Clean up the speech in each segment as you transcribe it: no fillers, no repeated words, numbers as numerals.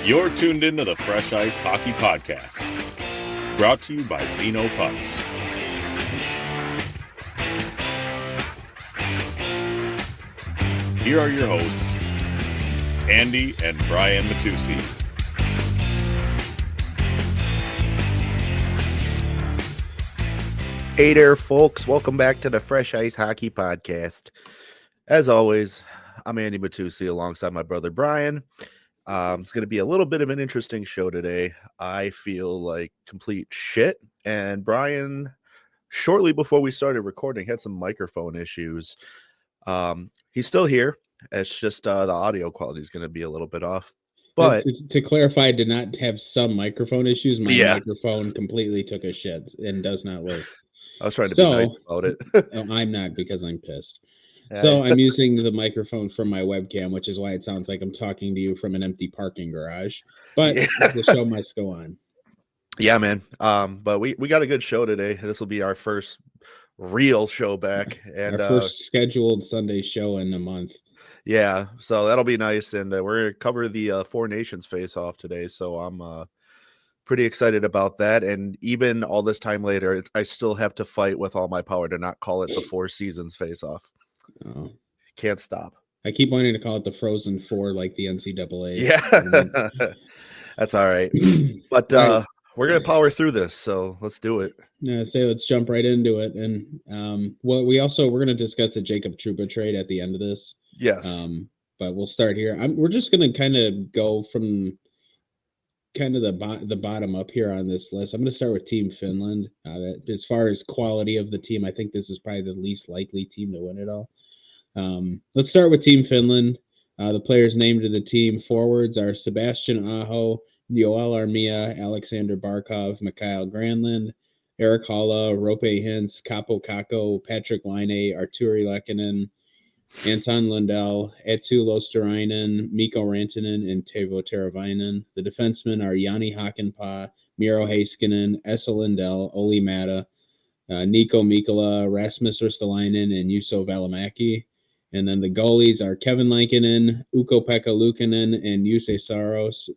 You're tuned into the Fresh Ice Hockey Podcast, brought to you by Zeno Pucks. Here are your hosts, Andy and Brian Matusi. Hey there, folks. Welcome back to the Fresh Ice Hockey Podcast. As always, I'm Andy Matusi alongside my brother Brian. It's going to be a little bit of an interesting show today. I feel like complete shit. And Brian, shortly before we started recording, had some microphone issues. He's still here. It's just the audio quality is going to be a little bit off. But to clarify, I did not have some microphone issues. My microphone completely took a shit and does not work. I was trying to be nice about it. I'm not, because I'm pissed. So I'm using the microphone from my webcam, which is why it sounds like I'm talking to you from an empty parking garage. But the show must go on. Yeah, man. But we got a good show today. This will be our first real show back. And our first scheduled Sunday show in a month. Yeah, so that'll be nice. And we're going to cover the Four Nations Faceoff today. So I'm pretty excited about that. And even all this time later, I still have to fight with all my power to not call it the Four Seasons Faceoff. Oh. Can't stop. I keep wanting to call it the Frozen Four, like the NCAA. Yeah, that's all right. But we're going to power through this, so let's do it. Yeah, let's jump right into it. And we're going to discuss the Jacob Trouba trade at the end of this. Yes. But we'll start here. We're just going to kind of go from kind of the bottom up here on this list. I'm going to start with Team Finland. As far as quality of the team, I think this is probably the least likely team to win it all. Let's start with Team Finland. The players named to the team forwards are Sebastian Aho, Yoel Armia, Alexander Barkov, Mikhail Granlund, Eric Halla, Rope Hintz, Capo Kakko, Patrick Laine, Arturi Lehkonen, Anton Lundell, Eetu Luostarinen, Mikko Rantanen, and Teuvo Teravainen. The defensemen are Jani Hakanpää, Miro Heiskanen, Esa Lindell, Oli Mata, Nico Mikkola, Rasmus Ristolainen, and Juuso Välimäki. And then the goalies are Kevin Lankinen, Ukko-Pekka Luukkonen, and Jussi Saros.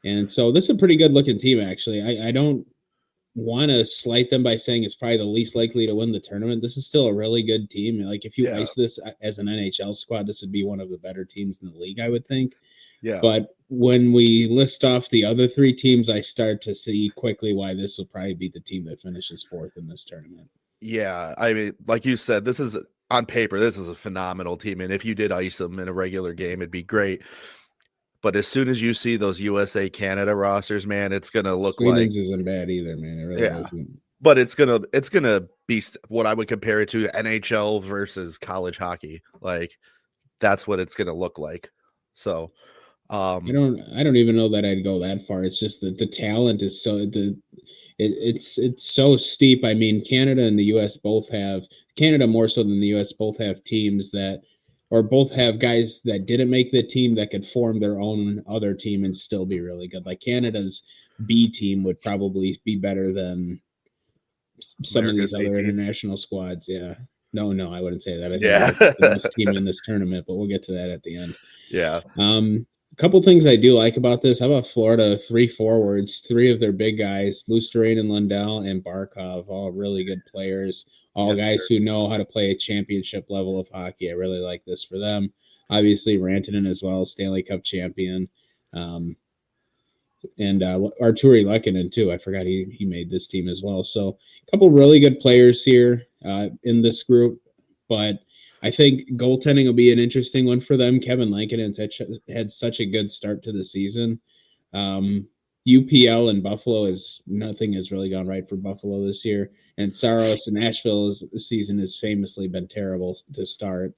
And so this is a pretty good-looking team, actually. I don't want to slight them by saying it's probably the least likely to win the tournament. This is still a really good team. Like, if you ice this as an NHL squad, this would be one of the better teams in the league, I would think. Yeah. But when we list off the other three teams, I start to see quickly why this will probably be the team that finishes fourth in this tournament. Yeah, I mean, like you said, this is on paper, this is a phenomenal team. And if you did ice them in a regular game, it'd be great. But as soon as you see those USA Canada rosters, man, it's gonna look Sweden's isn't bad either, man. It really isn't. But it's gonna be what I would compare it to, NHL versus college hockey. Like, that's what it's gonna look like. So I don't even know that I'd go that far. It's just that the talent is it's so steep. I mean, Canada and the US both have Canada more so than the US both have teams that, or both have guys that didn't make the team that could form their own other team and still be really good. Like, Canada's B team would probably be better than some America's of these other team. International squads. Yeah. No, I wouldn't say that. I think Yeah. the best team in this tournament, but we'll get to that at the end. Yeah. A couple things I do like about this. How about Florida? 3 forwards, 3 of their big guys, Luostarinen, Lundell, and Barkov, all really good players. All guys who know how to play a championship level of hockey. I really like this for them. Obviously, Rantanen as well, Stanley Cup champion. And Arturi Lehkonen, too. I forgot he made this team as well. So a couple really good players here in this group. But I think goaltending will be an interesting one for them. Kevin Lankinen's had such a good start to the season. UPL and Buffalo nothing has really gone right for Buffalo this year. And Saros in Nashville's season has famously been terrible to start.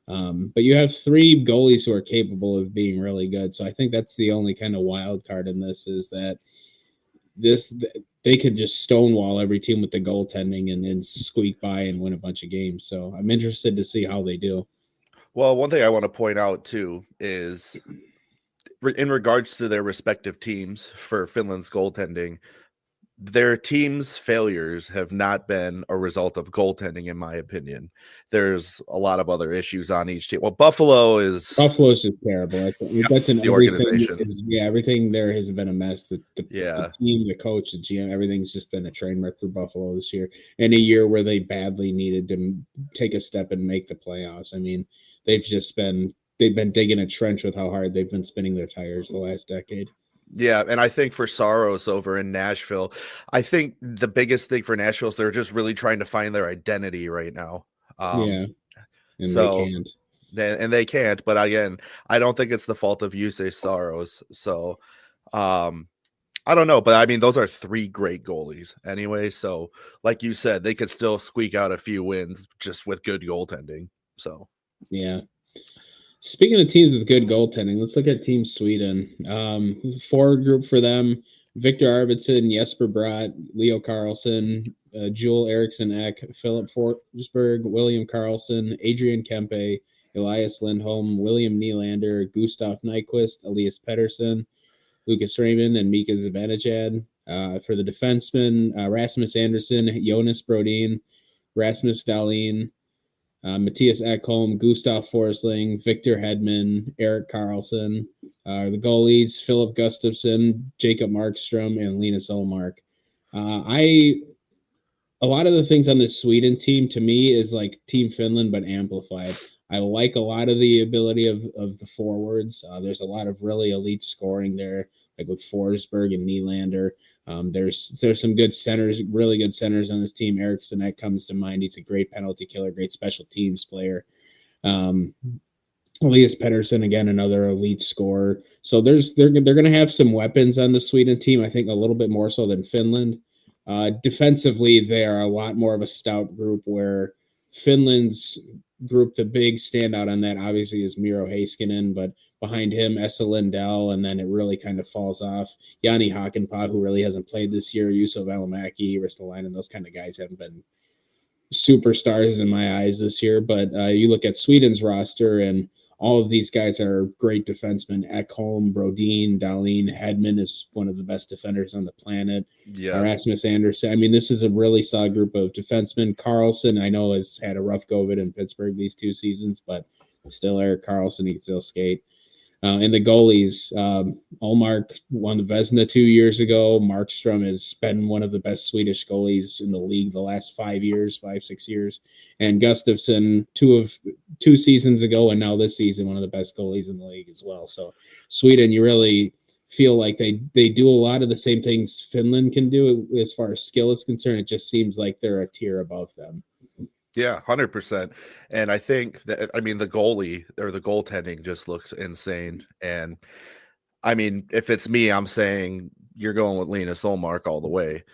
But you have 3 goalies who are capable of being really good. So I think that's the only kind of wild card in this, is that they could just stonewall every team with the goaltending and then squeak by and win a bunch of games. So I'm interested to see how they do. Well, one thing I want to point out, too, is in regards to their respective teams for Finland's goaltending, their team's failures have not been a result of goaltending, in my opinion. There's a lot of other issues on each team. Well, Buffalo's just terrible. That's in the everything. organization. Everything there has been a mess. The Yeah. team, the coach, the GM, everything's just been a train wreck for Buffalo this year. In a year where they badly needed to take a step and make the playoffs. I mean, they've been digging a trench with how hard they've been spinning their tires the last decade. Yeah, and I think for Saros over in Nashville, I think the biggest thing for Nashville is they're just really trying to find their identity right now. And so they can't. But again, I don't think it's the fault of Yusei Saros. So I don't know, but I mean, those are 3 great goalies anyway. So like you said, they could still squeak out a few wins just with good goaltending. So yeah. Speaking of teams with good goaltending, let's look at Team Sweden. Forward group for them: Victor Arvidsson, Jesper Bratt, Leo Carlsson, Joel Eriksson Ek, Philip Forsberg, William Karlsson, Adrian Kempe, Elias Lindholm, William Nylander, Gustav Nyquist, Elias Pettersson, Lucas Raymond, and Mika Zibanejad. For the defensemen, Rasmus Andersson, Jonas Brodin, Rasmus Dahlin, Matthias Ekholm, Gustav Forsling, Victor Hedman, Eric Carlson. The goalies: Philip Gustafsson, Jacob Markstrom, and Linus Ullmark. A lot of the things on this Sweden team to me is like Team Finland, but amplified. I like a lot of the ability of the forwards. There's a lot of really elite scoring there, like with Forsberg and Nylander. There's some good centers, really good centers on this team. Eriksson Ek comes to mind. He's a great penalty killer, great special teams player. Elias Pettersson, again, another elite scorer. So they're going to have some weapons on the Sweden team, I think a little bit more so than Finland. Defensively, they are a lot more of a stout group, where Finland's group, the big standout on that obviously is Miro Heiskanen, but behind him, Esa Lindell, and then it really kind of falls off. Jani Hakanpää, who really hasn't played this year, Juuso Välimäki, Ristolainen, those kind of guys haven't been superstars in my eyes this year. But you look at Sweden's roster, and all of these guys are great defensemen. Ekholm, Brodin, Dahlin, Hedman is one of the best defenders on the planet. Yes. Rasmus Andersson. I mean, this is a really solid group of defensemen. Carlson, I know, has had a rough go of it in Pittsburgh these 2 seasons, but still Eric Carlson, he can still skate. And the goalies, Ullmark won the Vezina 2 years ago. Markstrom has been one of the best Swedish goalies in the league the last 5 years, 6 years. And Gustafsson, 2 seasons ago, and now this season, one of the best goalies in the league as well. So Sweden, you really feel like they do a lot of the same things Finland can do as far as skill is concerned. It just seems like they're a tier above them. Yeah, 100%. And I think that, I mean, the goalie or the goaltending just looks insane. And I mean, if it's me, I'm saying you're going with Linus Ullmark all the way.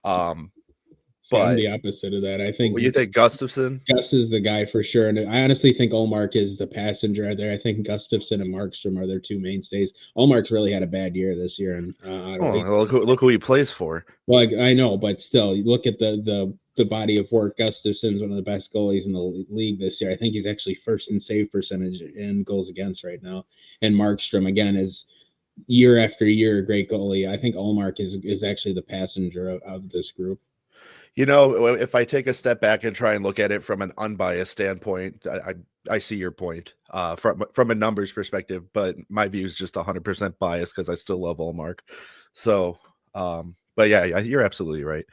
But I'm the opposite of that. I think you think Gustafsson? Gus is the guy for sure. And I honestly think Ullmark is the passenger there. I think Gustafsson and Markstrom are their 2 mainstays. Ullmark's really had a bad year this year. And look who he plays for. Well, I know, but still, you look at the body of work. Gustafsson's one of the best goalies in the league this year. I think he's actually first in save percentage and goals against right now. And Markstrom, again, is year after year a great goalie. I think Ullmark is actually the passenger of this group. You know, if I take a step back and try and look at it from an unbiased standpoint, I see your point from a numbers perspective, but my view is just 100% biased because I still love Ullmark. So, but yeah, you're absolutely right.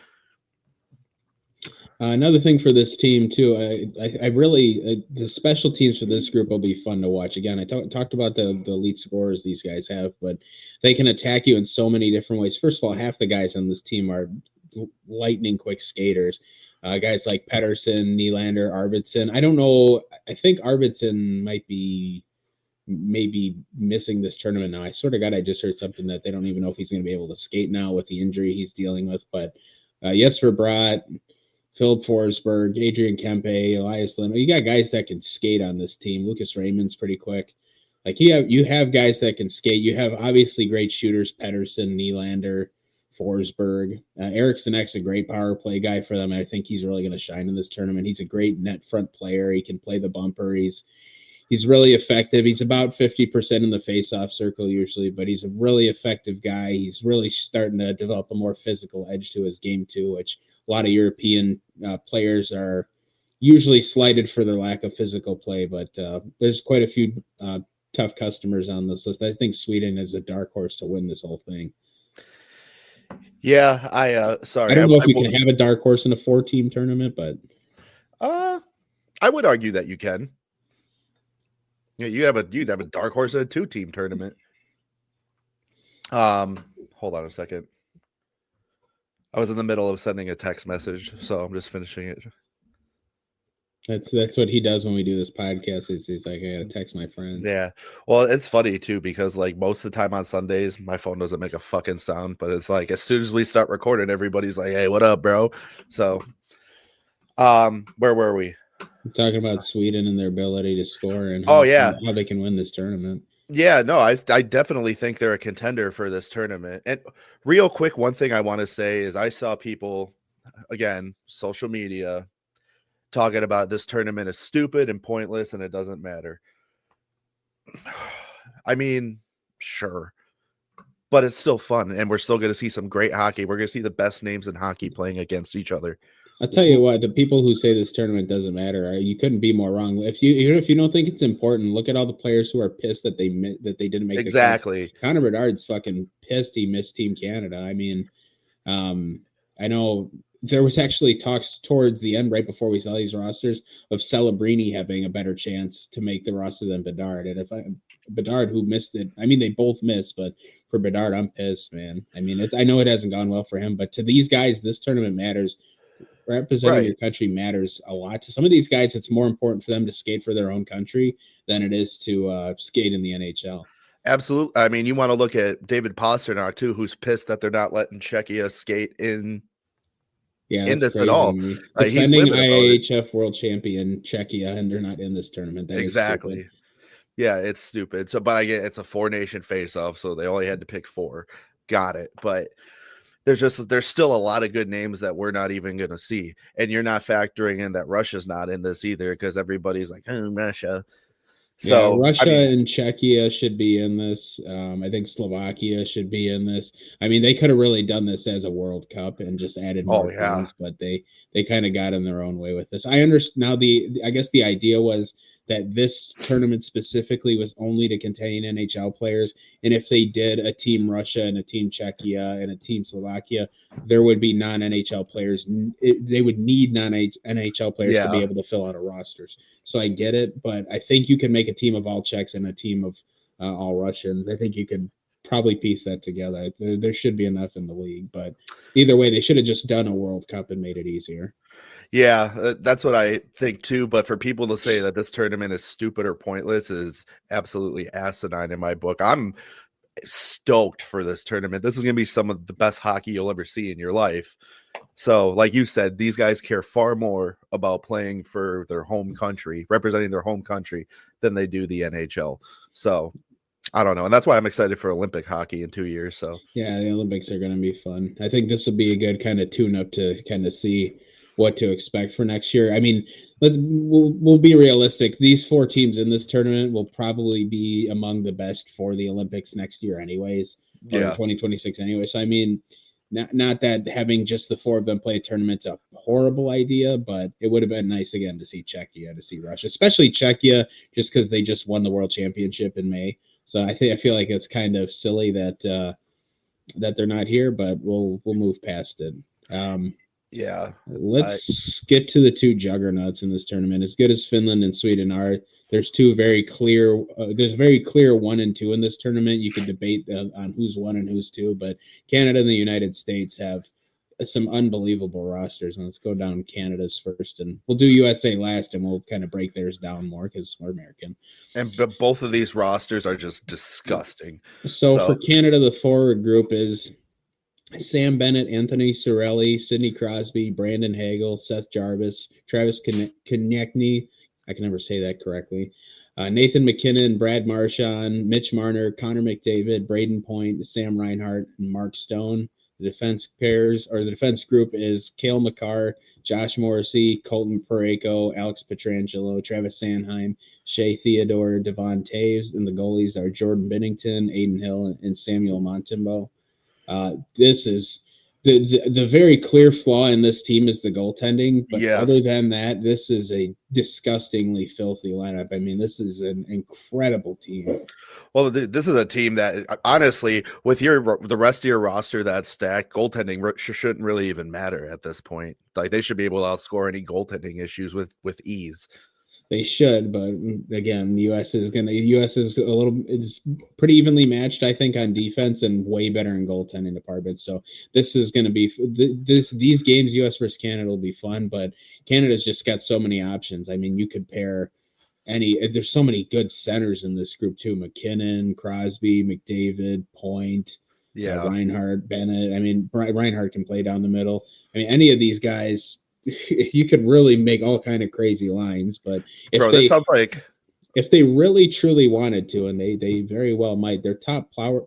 Another thing for this team too, I really the special teams for this group will be fun to watch. Again, I talked about the elite scorers these guys have, but they can attack you in so many different ways. First of all, half the guys on this team are lightning quick skaters. Guys like Pettersson, Nylander, Arvidsson. I don't know. I think Arvidsson might be maybe missing this tournament now. I just heard something that they don't even know if he's going to be able to skate now with the injury he's dealing with. But Jesper Bratt, Philip Forsberg, Adrian Kempe, Elias Lindholm. You got guys that can skate on this team. Lucas Raymond's pretty quick. Like you have guys that can skate. You have obviously great shooters: Pettersson, Nylander, Forsberg. Eriksson Ek's a great power play guy for them. I think he's really going to shine in this tournament. He's a great net front player. He can play the bumper. He's really effective. He's about 50% in the faceoff circle usually, but he's a really effective guy. He's really starting to develop a more physical edge to his game too, which a lot of European players are usually slighted for their lack of physical play. But there's quite a few tough customers on this list. I think Sweden is a dark horse to win this whole thing. Yeah, I don't know if you can have a dark horse in a 4-team tournament, but I would argue that you can. Yeah, you'd have a dark horse in a 2-team tournament. Hold on a second. I was in the middle of sending a text message, so I'm just finishing it. That's what he does when we do this podcast. He's like, I gotta text my friends. Yeah. Well, it's funny too, because like most of the time on Sundays, my phone doesn't make a fucking sound, but it's like as soon as we start recording, everybody's like, hey, what up, bro? So where were we? We're talking about Sweden and their ability to score and how they can win this tournament. Yeah, no, I definitely think they're a contender for this tournament. And real quick, one thing I want to say is I saw people, again, social media, talking about this tournament is stupid and pointless and it doesn't matter. I mean, sure, but it's still fun and we're still going to see some great hockey. We're going to see the best names in hockey playing against each other. I'll tell you what, the people who say this tournament doesn't matter, you couldn't be more wrong. Even if you don't think it's important, look at all the players who are pissed that they didn't make exactly. Connor Bedard's fucking pissed he missed Team Canada. I mean, I know there was actually talks towards the end, right before we saw these rosters, of Celebrini having a better chance to make the roster than Bedard. And Bedard, who missed it, I mean, they both missed, but for Bedard, I'm pissed, man. I mean, I know it hasn't gone well for him, but to these guys, this tournament matters. Representing your country matters a lot. To some of these guys, it's more important for them to skate for their own country than it is to skate in the NHL. Absolutely. I mean, you want to look at David Pastrnak too, who's pissed that they're not letting Czechia skate in this at all. Defending IHF world champion Czechia, and they're not in this tournament. That exactly. Yeah, it's stupid. So, but I get it's a 4-nation face-off, so they only had to pick 4. Got it. But there's still a lot of good names that we're not even going to see. And you're not factoring in that Russia's not in this either because everybody's like, Russia. So Russia and Czechia should be in this. I think Slovakia should be in this. I mean, they could have really done this as a World Cup and just added more things, but they kind of got in their own way with this. I understand now. I guess the idea was that this tournament specifically was only to contain NHL players. And if they did a team Russia and a team Czechia and a team Slovakia, there would be non-NHL players. They would need non-NHL players to be able to fill out a rosters. So I get it, but I think you can make a team of all Czechs and a team of all Russians. I think you could probably piece that together. There should be enough in the league, but either way, they should have just done a World Cup and made it easier. Yeah, that's what I think too. But for people to say that this tournament is stupid or pointless is absolutely asinine in my book. I'm stoked for this tournament. This is going to be some of the best hockey you'll ever see in your life. So, like you said, these guys care far more about playing for their home country, representing their home country, than they do the NHL. So, I don't know. And that's why I'm excited for Olympic hockey in 2 years. So, yeah, the Olympics are going to be fun. I think this will be a good kind of tune-up to kind of see what to expect for next year. I mean, we'll be realistic. These 4 teams in this tournament will probably be among the best for the Olympics next year anyways, or 2026 anyway. So, I mean, not that having just the 4 of them play a tournament's a horrible idea, but it would have been nice again to see Czechia, to see Russia, especially Czechia, just because they just won the World Championship in May. So I feel like it's kind of silly that they're not here, but we'll move past it. Let's get to the 2 juggernauts in this tournament. As good as Finland and Sweden are, there's 2 very clear. There's a very clear 1 and 2 in this tournament. You can debate on who's 1 and who's 2, but Canada and the United States have some unbelievable rosters. And let's go down Canada's first, and we'll do USA last, and we'll kind of break theirs down more because we're American. But both of these rosters are just disgusting. So for Canada, the forward group is Sam Bennett, Anthony Cirelli, Sidney Crosby, Brandon Hagel, Seth Jarvis, Travis Konechny, I can never say that correctly, Nathan McKinnon, Brad Marchand, Mitch Marner, Connor McDavid, Braden Point, Sam Reinhart, and Mark Stone. The defense pairs or the defense group is Cale Makar, Josh Morrissey, Colton Parayko, Alex Pietrangelo, Travis Sanheim, Shea Theodore, Devon Taves, and the goalies are Jordan Binnington, Aiden Hill, and Samuel Montembeault. This is the very clear flaw in this team is the goaltending, but other than that, this is a disgustingly filthy lineup. I mean, this is an incredible team. Well, this is a team that honestly, with the rest of your roster that's stacked, goaltending shouldn't really even matter at this point. Like they should be able to outscore any goaltending issues with ease. They should, but again, the U.S. is it's pretty evenly matched, I think, on defense and way better in goaltending department. So this is going to be these games, U.S. versus Canada, will be fun, but Canada's just got so many options. I mean, you could pair there's so many good centers in this group too. McKinnon, Crosby, McDavid, Point, Reinhart, Bennett. I mean, Reinhart can play down the middle. I mean, any of these guys, you could really make all kind of crazy lines, but if they really truly wanted to, and they very well might, their top power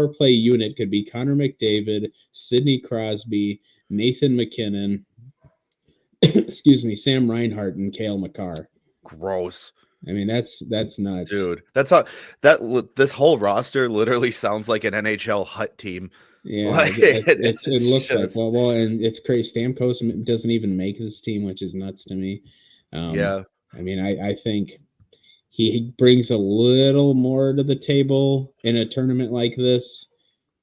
play unit could be Connor McDavid, Sidney Crosby, Nathan McKinnon, excuse me, Sam Reinhart, and Cale Makar. Gross. I mean, that's nuts, dude. This whole roster literally sounds like an NHL hut team. Yeah, like, it looks just like well, and it's crazy. Stamkos doesn't even make this team, which is nuts to me. I mean, I think he brings a little more to the table in a tournament like this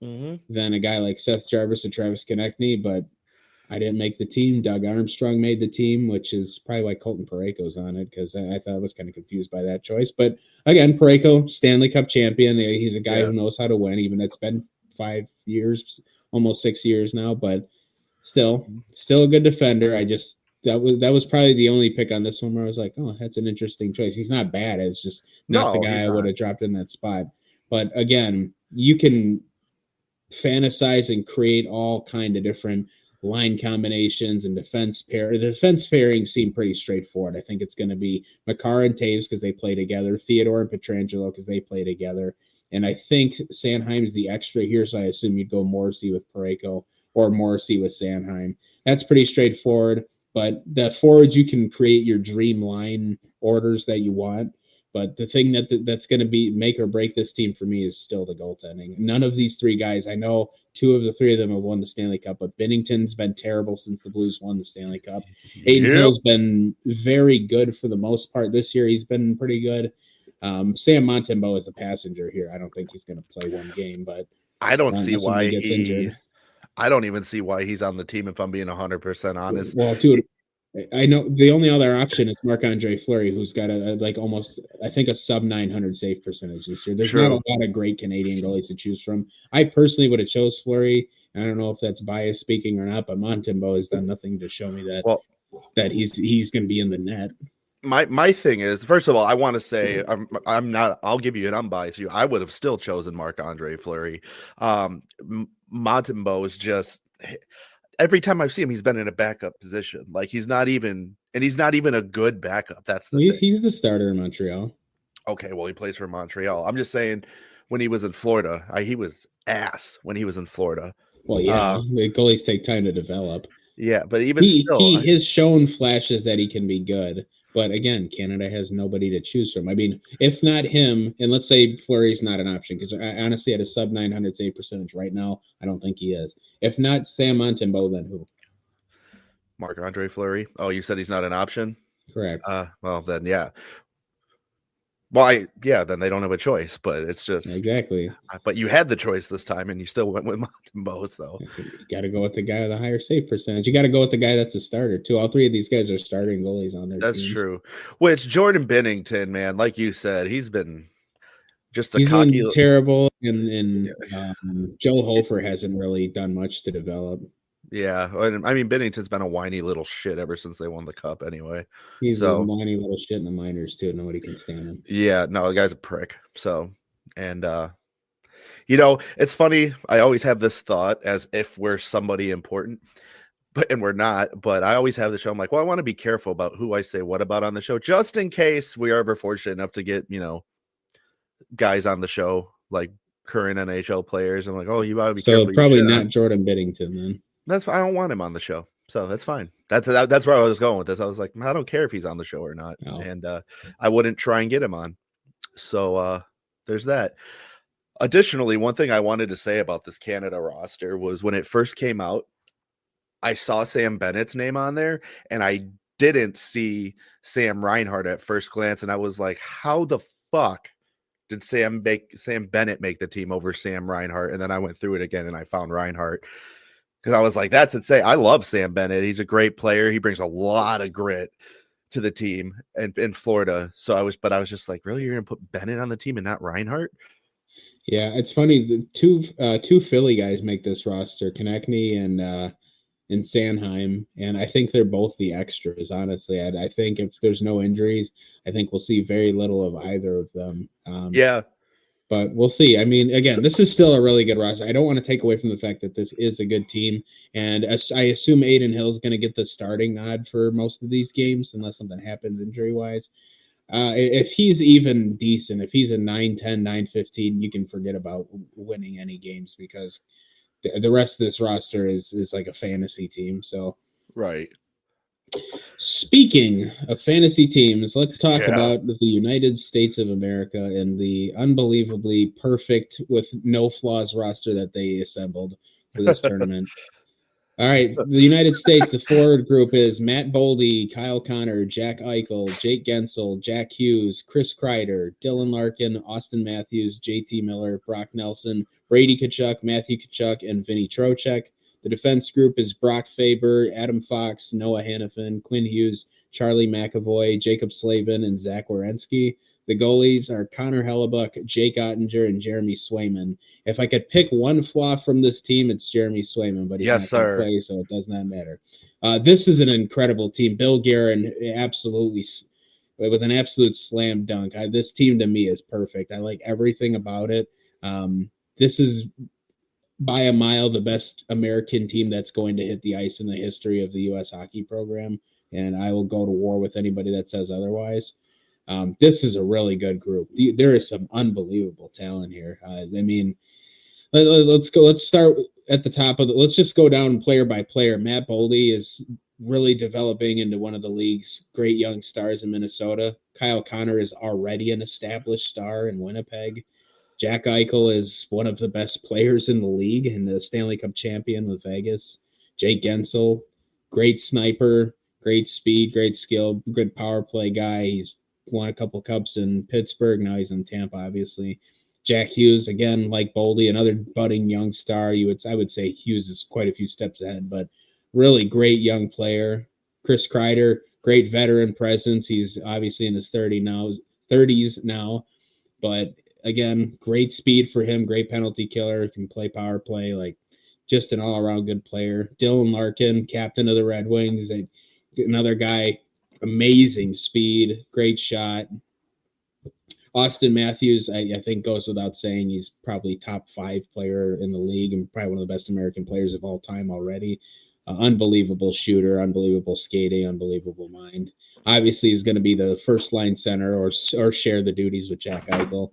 than a guy like Seth Jarvis or Travis Konechny, but I didn't make the team. Doug Armstrong made the team, which is probably why Colton Parayko's on it, because I thought I was kind of confused by that choice. But again, Parayko, Stanley Cup champion. He's a guy who knows how to win, even it's been 5 years, almost 6 years now, but still a good defender. That was probably the only pick on this one where I was like, oh, that's an interesting choice. He's not bad. It's just not the guy I would have dropped in that spot. But again, you can fantasize and create all kind of different line combinations and defense pair. The defense pairings seem pretty straightforward. I think it's going to be Makar and Taves because they play together, Theodore and Pietrangelo because they play together. And I think Sanheim's the extra here, so I assume you'd go Morrissey with Parayko or Morrissey with Sanheim. That's pretty straightforward. But the forwards, you can create your dream line orders that you want. But the thing that's going to be make or break this team for me is still the goaltending. None of these three guys, I know 2 of the 3 of them have won the Stanley Cup, but Binnington's been terrible since the Blues won the Stanley Cup. Aiden Hill's been very good for the most part this year. He's been pretty good. Sam Montembeault is a passenger here. I don't think he's going to play one game, but I don't see why I don't even see why he's on the team if I'm being 100% honest. Well, dude, I know the only other option is Marc-Andre Fleury, who's got a sub 900 save percentage this year. There's not a lot of great Canadian goalies to choose from. I personally would have chose Fleury. I don't know if that's bias speaking or not, but Montembeault has done nothing to show me that he's going to be in the net. My thing is, first of all, I want to say I'm not. I'll give you an unbiased view. I would have still chosen Marc-Andre Fleury. Montembeault is just every time I've seen him, he's been in a backup position. Like he's not even a good backup. That's the thing. He's the starter in Montreal. Okay, well he plays for Montreal. I'm just saying when he was in Florida, he was ass when he was in Florida. Well, yeah, the goalies take time to develop. Yeah, but even still, he has shown flashes that he can be good. But again, Canada has nobody to choose from. I mean, if not him, and let's say Fleury's not an option, because honestly, at a sub 900 save percentage right now, I don't think he is. If not Sam Montembeault, then who? Marc-Andre Fleury. Oh, you said he's not an option? Correct. Well, then, yeah. Well, then they don't have a choice, but it's just exactly. But you had the choice this time, and you still went with Montembeault. So you got to go with the guy with a higher save percentage. You got to go with the guy that's a starter too. All 3 of these guys are starting goalies on their teams. That's true. Which Jordan Binnington, man, like you said, he's been just he's been terrible, and Joe Hofer hasn't really done much to develop. Yeah, I mean Binnington's been a whiny little shit ever since they won the cup. Anyway, he's a whiny little shit in the minors too. Nobody can stand him. Yeah, no, the guy's a prick. So, and it's funny. I always have this thought as if we're somebody important, and we're not. But I always have the show. I'm like, well, I want to be careful about who I say what about on the show, just in case we are ever fortunate enough to get guys on the show like current NHL players. I'm like, oh, you gotta be So careful. probably not Jordan Biddington then. I don't want him on the show, so that's fine. That's where I was going with this. I was like, I don't care if he's on the show or not, and I wouldn't try and get him on. So there's that. Additionally, one thing I wanted to say about this Canada roster was when it first came out, I saw Sam Bennett's name on there, and I didn't see Sam Reinhart at first glance, and I was like, how the fuck did Sam Bennett make the team over Sam Reinhart? And then I went through it again, and I found Reinhart. Because I was like, that's insane. I love Sam Bennett. He's a great player. He brings a lot of grit to the team and in Florida. So I was just like, really, you're gonna put Bennett on the team and not Reinhart? Yeah, it's funny. The two Philly guys make this roster, Konechny and Sanheim, and I think they're both the extras. Honestly, I think if there's no injuries, I think we'll see very little of either of them. But we'll see. I mean, again, this is still a really good roster. I don't want to take away from the fact that this is a good team. And I assume Aiden Hill is going to get the starting nod for most of these games, unless something happens injury-wise. If he's even decent, if he's a 9-10, 9-15, you can forget about winning any games because the rest of this roster is like a fantasy team. So, right. Speaking of fantasy teams, let's talk about the United States of America and the unbelievably perfect with no flaws roster that they assembled for this tournament. All right, the United States, the forward group is Matt Boldy, Kyle Connor, Jack Eichel, Jake Gensel, Jack Hughes, Chris Kreider, Dylan Larkin, Austin Matthews, JT Miller, Brock Nelson, Brady Tkachuk, Matthew Tkachuk, and Vinny Trocheck. The defense group is Brock Faber, Adam Fox, Noah Hannafin, Quinn Hughes, Charlie McAvoy, Jacob Slavin, and Zach Werenski. The goalies are Connor Hellebuck, Jake Ottinger, and Jeremy Swayman. If I could pick one flaw from this team, it's Jeremy Swayman, but he's not going to play, so it does not matter. This is an incredible team. Bill Guerin absolutely, with an absolute slam dunk. This team to me is perfect. I like everything about it. This is by a mile the best American team that's going to hit the ice in the history of the U.S. hockey program, and I will go to war with anybody that says otherwise. This is a really good group. There is some unbelievable talent here. I mean, let's go. Let's start at the top of let's just go down player by player. Matt Boldy is really developing into one of the league's great young stars in Minnesota. Kyle Connor is already an established star in Winnipeg. Jack Eichel is one of the best players in the league and the Stanley Cup champion with Vegas. Jake Gensel, great sniper, great speed, great skill, good power play guy. He's won a couple cups in Pittsburgh. Now he's in Tampa, obviously. Jack Hughes, again, like Boldy, another budding young star. I would say Hughes is quite a few steps ahead, but really great young player. Chris Kreider, great veteran presence. He's obviously in his 30s now, but again, great speed for him, great penalty killer, can play power play, like just an all-around good player. Dylan Larkin, captain of the Red Wings, another guy, amazing speed, great shot. Austin Matthews, I think goes without saying, he's probably top 5 player in the league and probably one of the best American players of all time already. Unbelievable shooter, unbelievable skating, unbelievable mind. Obviously, he's going to be the first-line center or share the duties with Jack Eichel.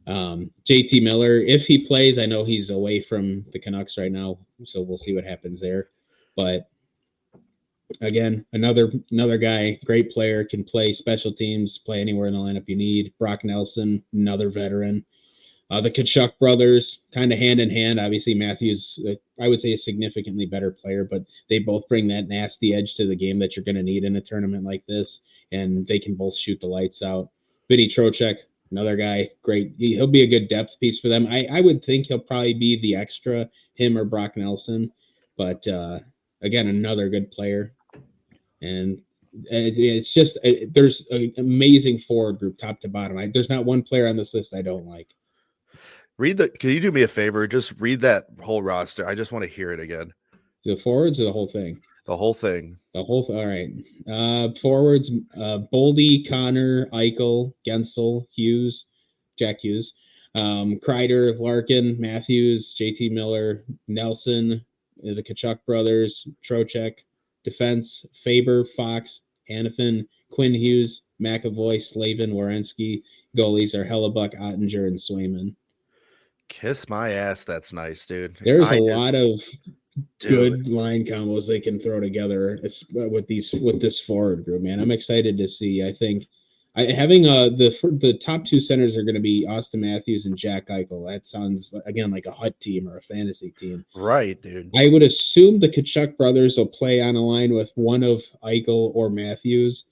JT Miller, if he plays, I know he's away from the Canucks right now, so we'll see what happens there. But again, another guy, great player, can play special teams, play anywhere in the lineup you need. Brock Nelson, another veteran. The Tkachuk brothers, kind of hand in hand. Obviously, Matthews, I would say, a significantly better player, but they both bring that nasty edge to the game that you're going to need in a tournament like this, and they can both shoot the lights out. Vinny Trocheck, another guy, great. He'll be a good depth piece for them. I would think he'll probably be the extra, him or Brock Nelson. But, again, another good player. And it's just there's an amazing forward group top to bottom. There's not one player on this list I don't like. Can you do me a favor? Just read that whole roster. I just want to hear it again. The forwards or the whole thing? The whole thing. All right. Forwards, Boldy, Connor, Eichel, Gensel, Hughes, Jack Hughes, Kreider, Larkin, Matthews, JT Miller, Nelson, the Tkachuk brothers, Trocheck. Defense, Faber, Fox, Hannafin, Quinn Hughes, McAvoy, Slavin, Werenski. Goalies are Hellebuck, Ottinger, and Swayman. Kiss my ass. That's nice, dude. There's a lot of dude. good line combos they can throw together with this forward group, man. I'm excited to see. I think having the top two centers are going to be Austin Matthews and Jack Eichel. That sounds again like a hut team or a fantasy team, right, dude? I would assume the Kachuk brothers will play on a line with one of Eichel or Matthews.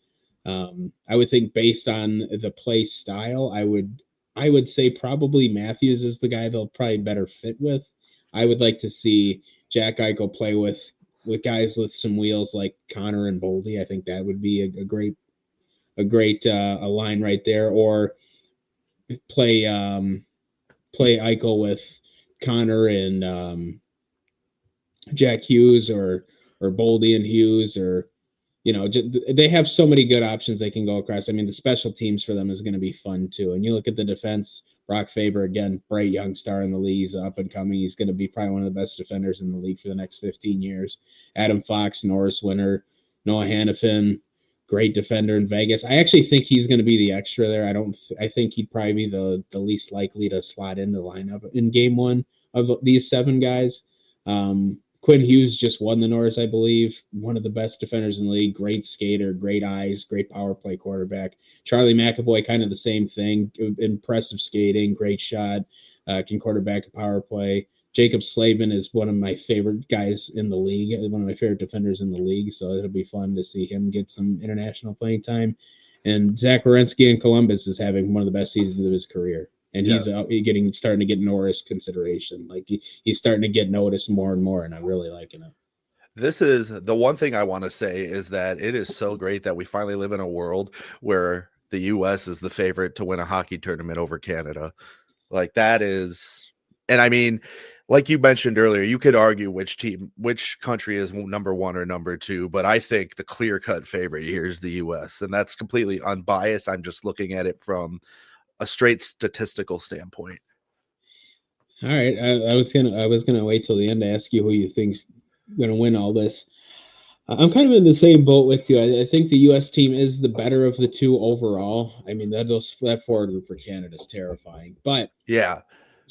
I would think based on the play style, I would say probably Matthews is the guy they'll probably better fit with. I would like to see Jack Eichel play with guys with some wheels like Connor and Boldy. I think that would be a great a line right there. Or play Eichel with Connor and Jack Hughes or Boldy and Hughes, or they have so many good options they can go across. I mean, the special teams for them is going to be fun too. And you look at the defense, Brock Faber, again, bright young star in the league. He's up and coming. He's going to be probably one of the best defenders in the league for the next 15 years. Adam Fox, Norris winner, Noah Hannafin, great defender in Vegas. I actually think he's going to be the extra there. I think he'd probably be the least likely to slot in the lineup in game one of these 7 guys. Quinn Hughes just won the Norris, I believe. One of the best defenders in the league. Great skater, great eyes, great power play quarterback. Charlie McAvoy, kind of the same thing. Impressive skating, great shot, can quarterback a power play. Jacob Slavin is one of my favorite guys in the league, one of my favorite defenders in the league. So it'll be fun to see him get some international playing time. And Zach Werenski in Columbus is having one of the best seasons of his career. And he's starting to get Norris consideration. Like he's starting to get noticed more and more, and I'm really liking it. This is the one thing I want to say is that it is so great that we finally live in a world where the U.S. is the favorite to win a hockey tournament over Canada. Like that is, and I mean, like you mentioned earlier, you could argue which country is number 1 or number 2, but I think the clear-cut favorite here is the U.S., and that's completely unbiased. I'm just looking at it from a straight statistical standpoint. All right, I was gonna wait till the end to ask you who you think's gonna win all this. I'm kind of in the same boat with you. I think the U.S. team is the better of the two overall. I mean, that forward group for Canada is terrifying, but yeah,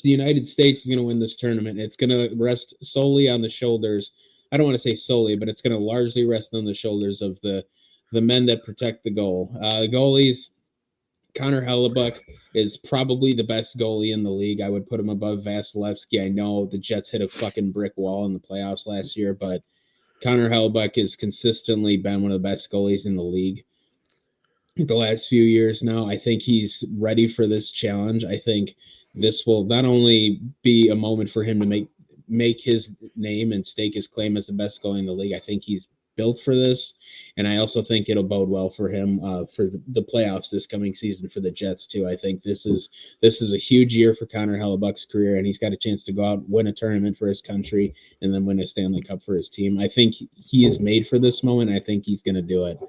the United States is going to win this tournament. It's going to rest solely on the shoulders. I don't want to say solely, but it's going to largely rest on the shoulders of the men that protect the goal. Goalies. Connor Hellebuyck is probably the best goalie in the league. I would put him above Vasilevsky. I know the Jets hit a fucking brick wall in the playoffs last year, but Connor Hellebuyck has consistently been one of the best goalies in the league the last few years now. I think he's ready for this challenge. I think this will not only be a moment for him to make his name and stake his claim as the best goalie in the league. I think he's built for this, and I also think it'll bode well for him for the playoffs this coming season for the Jets too. I think this is a huge year for Connor Hellebuyck's career, and he's got a chance to go out, win a tournament for his country, and then win a Stanley Cup for his team. I think he is made for this moment. I think he's going to do it.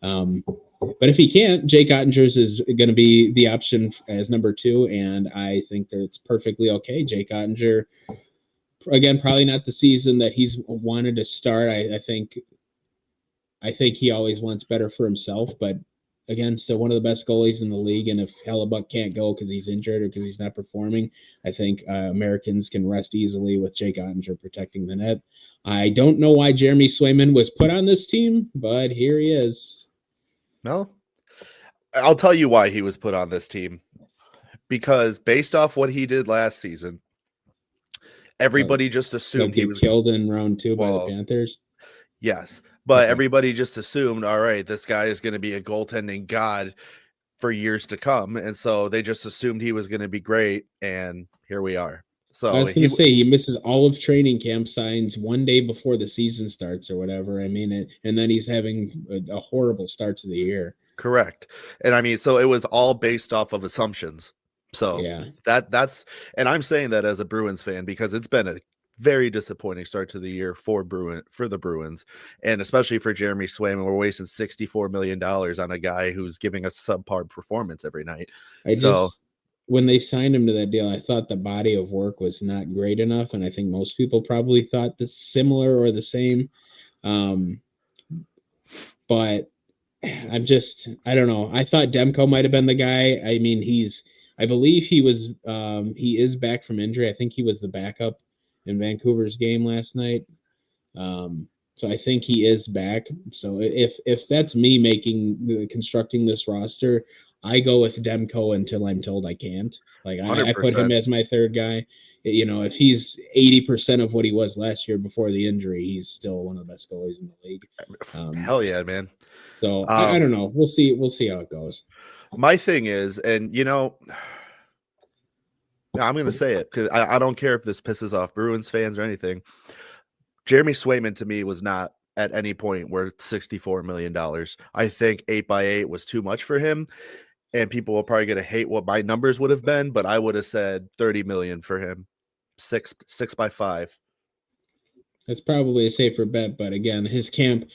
But if he can't, Jake Ottinger's is going to be the option as number 2, and I think that it's perfectly okay. Jake Ottinger, again, probably not the season that he's wanted to start. I think he always wants better for himself, but again, still one of the best goalies in the league. And if Hellebuyck can't go because he's injured or because he's not performing, I think Americans can rest easily with Jake Ottinger protecting the net. I don't know why Jeremy Swayman was put on this team, but here he is. No, I'll tell you why he was put on this team. Because based off what he did last season, everybody just assumed he was killed in round 2 by the Panthers. Yes, but everybody just assumed, all right, this guy is going to be a goaltending god for years to come, and so they just assumed he was going to be great, and here we are. So I was going to say he misses all of training camp, signs one day before the season starts or whatever. I mean, and then he's having a horrible start to the year. Correct, and I mean, so it was all based off of assumptions. So yeah, that's, and I'm saying that as a Bruins fan because it's been a very disappointing start to the year for the Bruins, and especially for Jeremy Swayman. We're wasting $64 million on a guy who's giving us subpar performance every night. When they signed him to that deal, I thought the body of work was not great enough, and I think most people probably thought this similar or the same. But I don't know. I thought Demko might have been the guy. I mean, he's I believe he is back from injury. I think he was the backup in Vancouver's game last night. So I think he is back. So if that's me constructing this roster, I go with Demko until I'm told I can't. Like I put him 100%. as my third guy. You know, if he's 80% of what he was last year before the injury, he's still one of the best goalies in the league. Hell yeah, man. So I don't know. We'll see how it goes. My thing is, and you know, I'm going to say it because I don't care if this pisses off Bruins fans or anything. Jeremy Swayman to me was not at any point worth $64 million. I think 8x8 was too much for him, and people will probably going to hate what my numbers would have been, but I would have said 30 million for him. 6x5. That's probably a safer bet, but again, his camp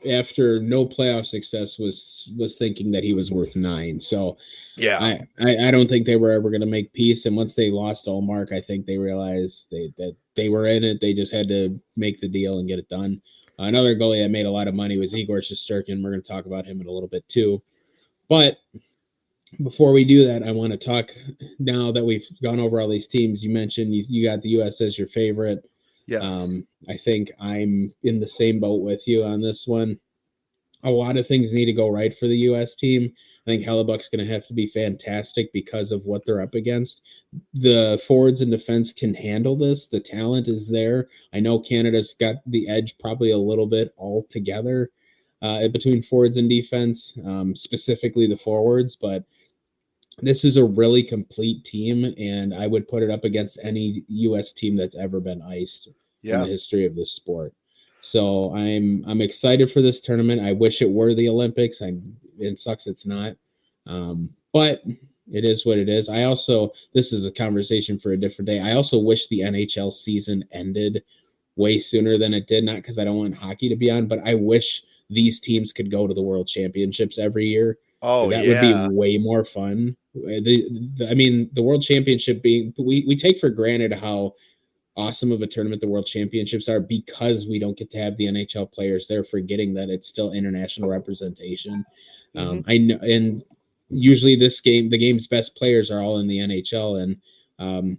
after no playoff success was thinking that he was worth 9. So yeah, I don't think they were ever going to make peace. And once they lost Allmark, I think they realized that they were in it. They just had to make the deal and get it done. Another goalie that made a lot of money was Igor Shesterkin. We're going to talk about him in a little bit too. But before we do that, I want to talk now that we've gone over all these teams. You mentioned you got the U.S. as your favorite. yes. I think I'm in the same boat with you on this one. A lot of things need to go right for the U.S. team. I think Hellebuck's going to have to be fantastic because of what they're up against. The forwards and defense can handle this. The talent is there. I know Canada's got the edge probably a little bit altogether between forwards and defense, specifically the forwards, but this is a really complete team, and I would put it up against any U.S. team that's ever been iced in the history of this sport. So I'm excited for this tournament. I wish it were the Olympics. It sucks it's not, but it is what it is. This is a conversation for a different day. I also wish the NHL season ended way sooner than it did, not because I don't want hockey to be on, but I wish these teams could go to the World Championships every year. Oh, that would be way more fun. The World Championship we take for granted how awesome of a tournament the World Championships are because we don't get to have the NHL players there, forgetting that it's still international representation. I know, and usually the game's best players are all in the NHL, and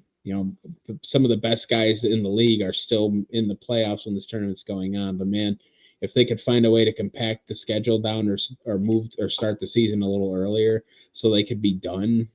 some of the best guys in the league are still in the playoffs when this tournament's going on. But man, if they could find a way to compact the schedule down or move or start the season a little earlier so they could be done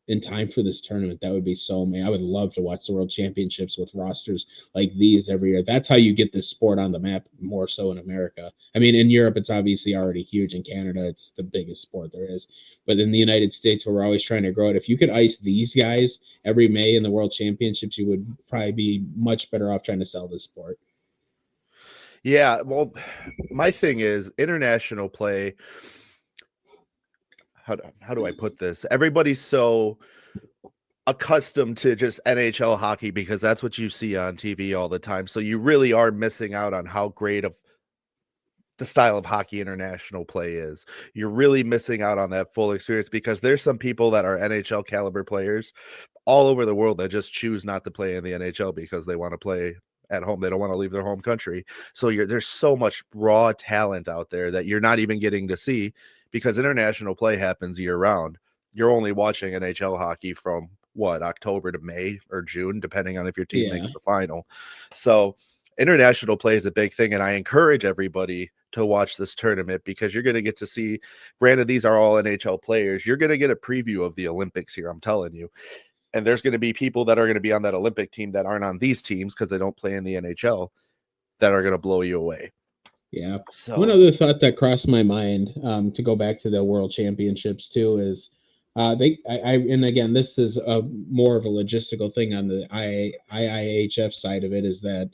in time for this tournament, that would be so amazing. I would love to watch the World Championships with rosters like these every year. That's how you get this sport on the map more so in America. I mean, in Europe, it's obviously already huge. In Canada, it's the biggest sport there is. But in the United States, where we're always trying to grow it, if you could ice these guys every May in the World Championships, you would probably be much better off trying to sell this sport. Yeah, well, my thing is international play. How do I put this? Everybody's so accustomed to just NHL hockey because that's what you see on TV all the time. So you really are missing out on how great of the style of hockey international play is. You're really missing out on that full experience because there's some people that are NHL caliber players all over the world that just choose not to play in the NHL because they want to play at home. They don't want to leave their home country. So there's so much raw talent out there that you're not even getting to see because international play happens year round. You're only watching NHL hockey from October to May or June, depending on if your team makes the final. So international play is a big thing. And I encourage everybody to watch this tournament because you're going to get to see, granted, these are all NHL players. You're going to get a preview of the Olympics here. I'm telling you. And there's going to be people that are going to be on that Olympic team that aren't on these teams because they don't play in the NHL that are going to blow you away. Yeah. So one other thought that crossed my mind to go back to the World Championships too is and again, this is more of a logistical thing on the IIHF side of it is that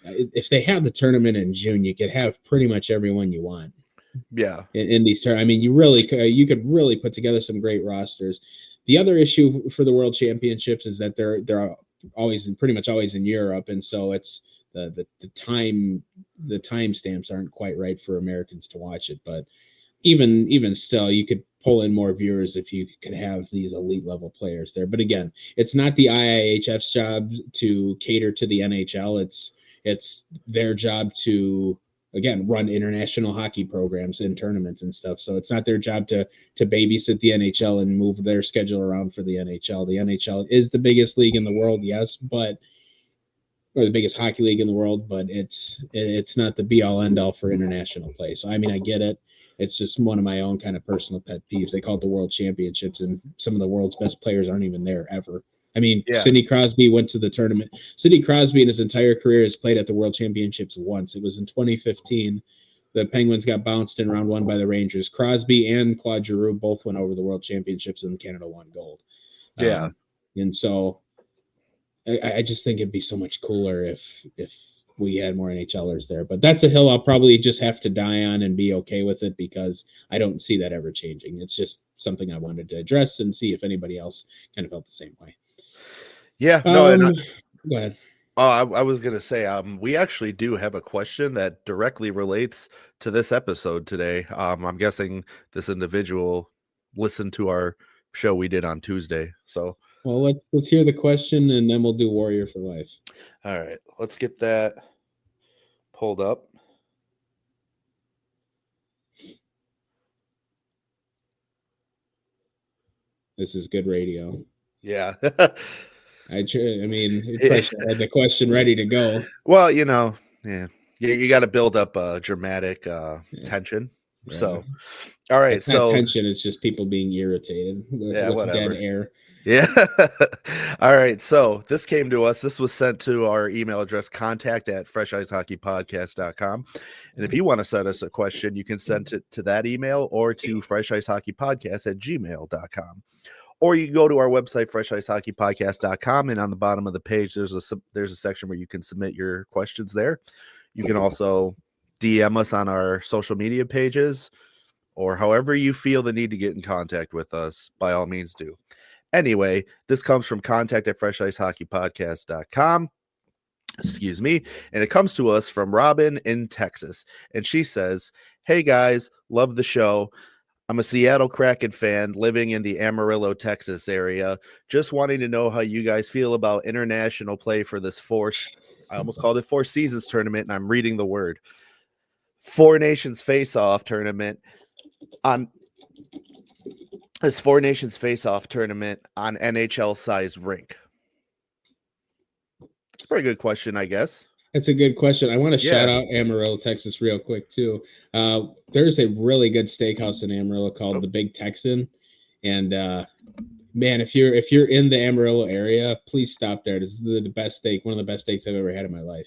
if they have the tournament in June, you could have pretty much everyone you want. Yeah. In these tournaments, I mean, you could really put together some great rosters. The other issue for the World Championships is that they're always pretty much always in Europe, and so it's the time stamps aren't quite right for Americans to watch it. But even still, you could pull in more viewers if you could have these elite level players there. But again, it's not the IIHF's job to cater to the NHL. It's their job to again, run international hockey programs and tournaments and stuff. So it's not their job to babysit the NHL and move their schedule around for the NHL. The NHL is the biggest league in the world, yes, or the biggest hockey league in the world, but it's not the be all end all for international play. So I mean, I get it. It's just one of my own kind of personal pet peeves. They call it the World Championships, and some of the world's best players aren't even there ever. I mean, Sidney Crosby went to the tournament. Sidney Crosby in his entire career has played at the World Championships once. It was in 2015. The Penguins got bounced in round 1 by the Rangers. Crosby and Claude Giroux both went over the World Championships, and Canada won gold. Yeah. And so I just think it'd be so much cooler if we had more NHLers there. But that's a hill I'll probably just have to die on and be okay with it, because I don't see that ever changing. It's just something I wanted to address and see if anybody else kind of felt the same way. Yeah, no, go ahead. I was going to say, we actually do have a question that directly relates to this episode today. I'm guessing this individual listened to our show we did on Tuesday. So, well, let's hear the question, and then we'll do Warrior for Life. All right, let's get that pulled up. This is good radio. Yeah. I mean, I should have had the question ready to go. Well, you got to build up dramatic tension. Yeah. So, all right. It's not tension. It's just people being irritated with dead air. Yeah. All right. So this came to us. This was sent to our email address, contact@freshicehockeypodcast.com. And if you want to send us a question, you can send it to that email or to freshicehockeypodcast@gmail.com. Or you can go to our website, freshicehockeypodcast.com, and on the bottom of the page, there's a section where you can submit your questions there. You can also DM us on our social media pages, or however you feel the need to get in contact with us, by all means do. Anyway, this comes from contact@freshicehockeypodcast.com. Excuse me. And it comes to us from Robin in Texas. And she says, "Hey guys, love the show. I'm a Seattle Kraken fan living in the Amarillo, Texas area. Just wanting to know how you guys feel about international play for this I almost called it Four Seasons tournament, and I'm reading the word. Four Nations Faceoff tournament on this Four Nations Faceoff tournament on NHL-sized rink." It's a pretty good question, I guess. That's a good question. I want to shout out Amarillo, Texas real quick too. There's a really good steakhouse in Amarillo called the Big Texan. And man, if you're in the Amarillo area, please stop there. This is the best steak, one of the best steaks I've ever had in my life.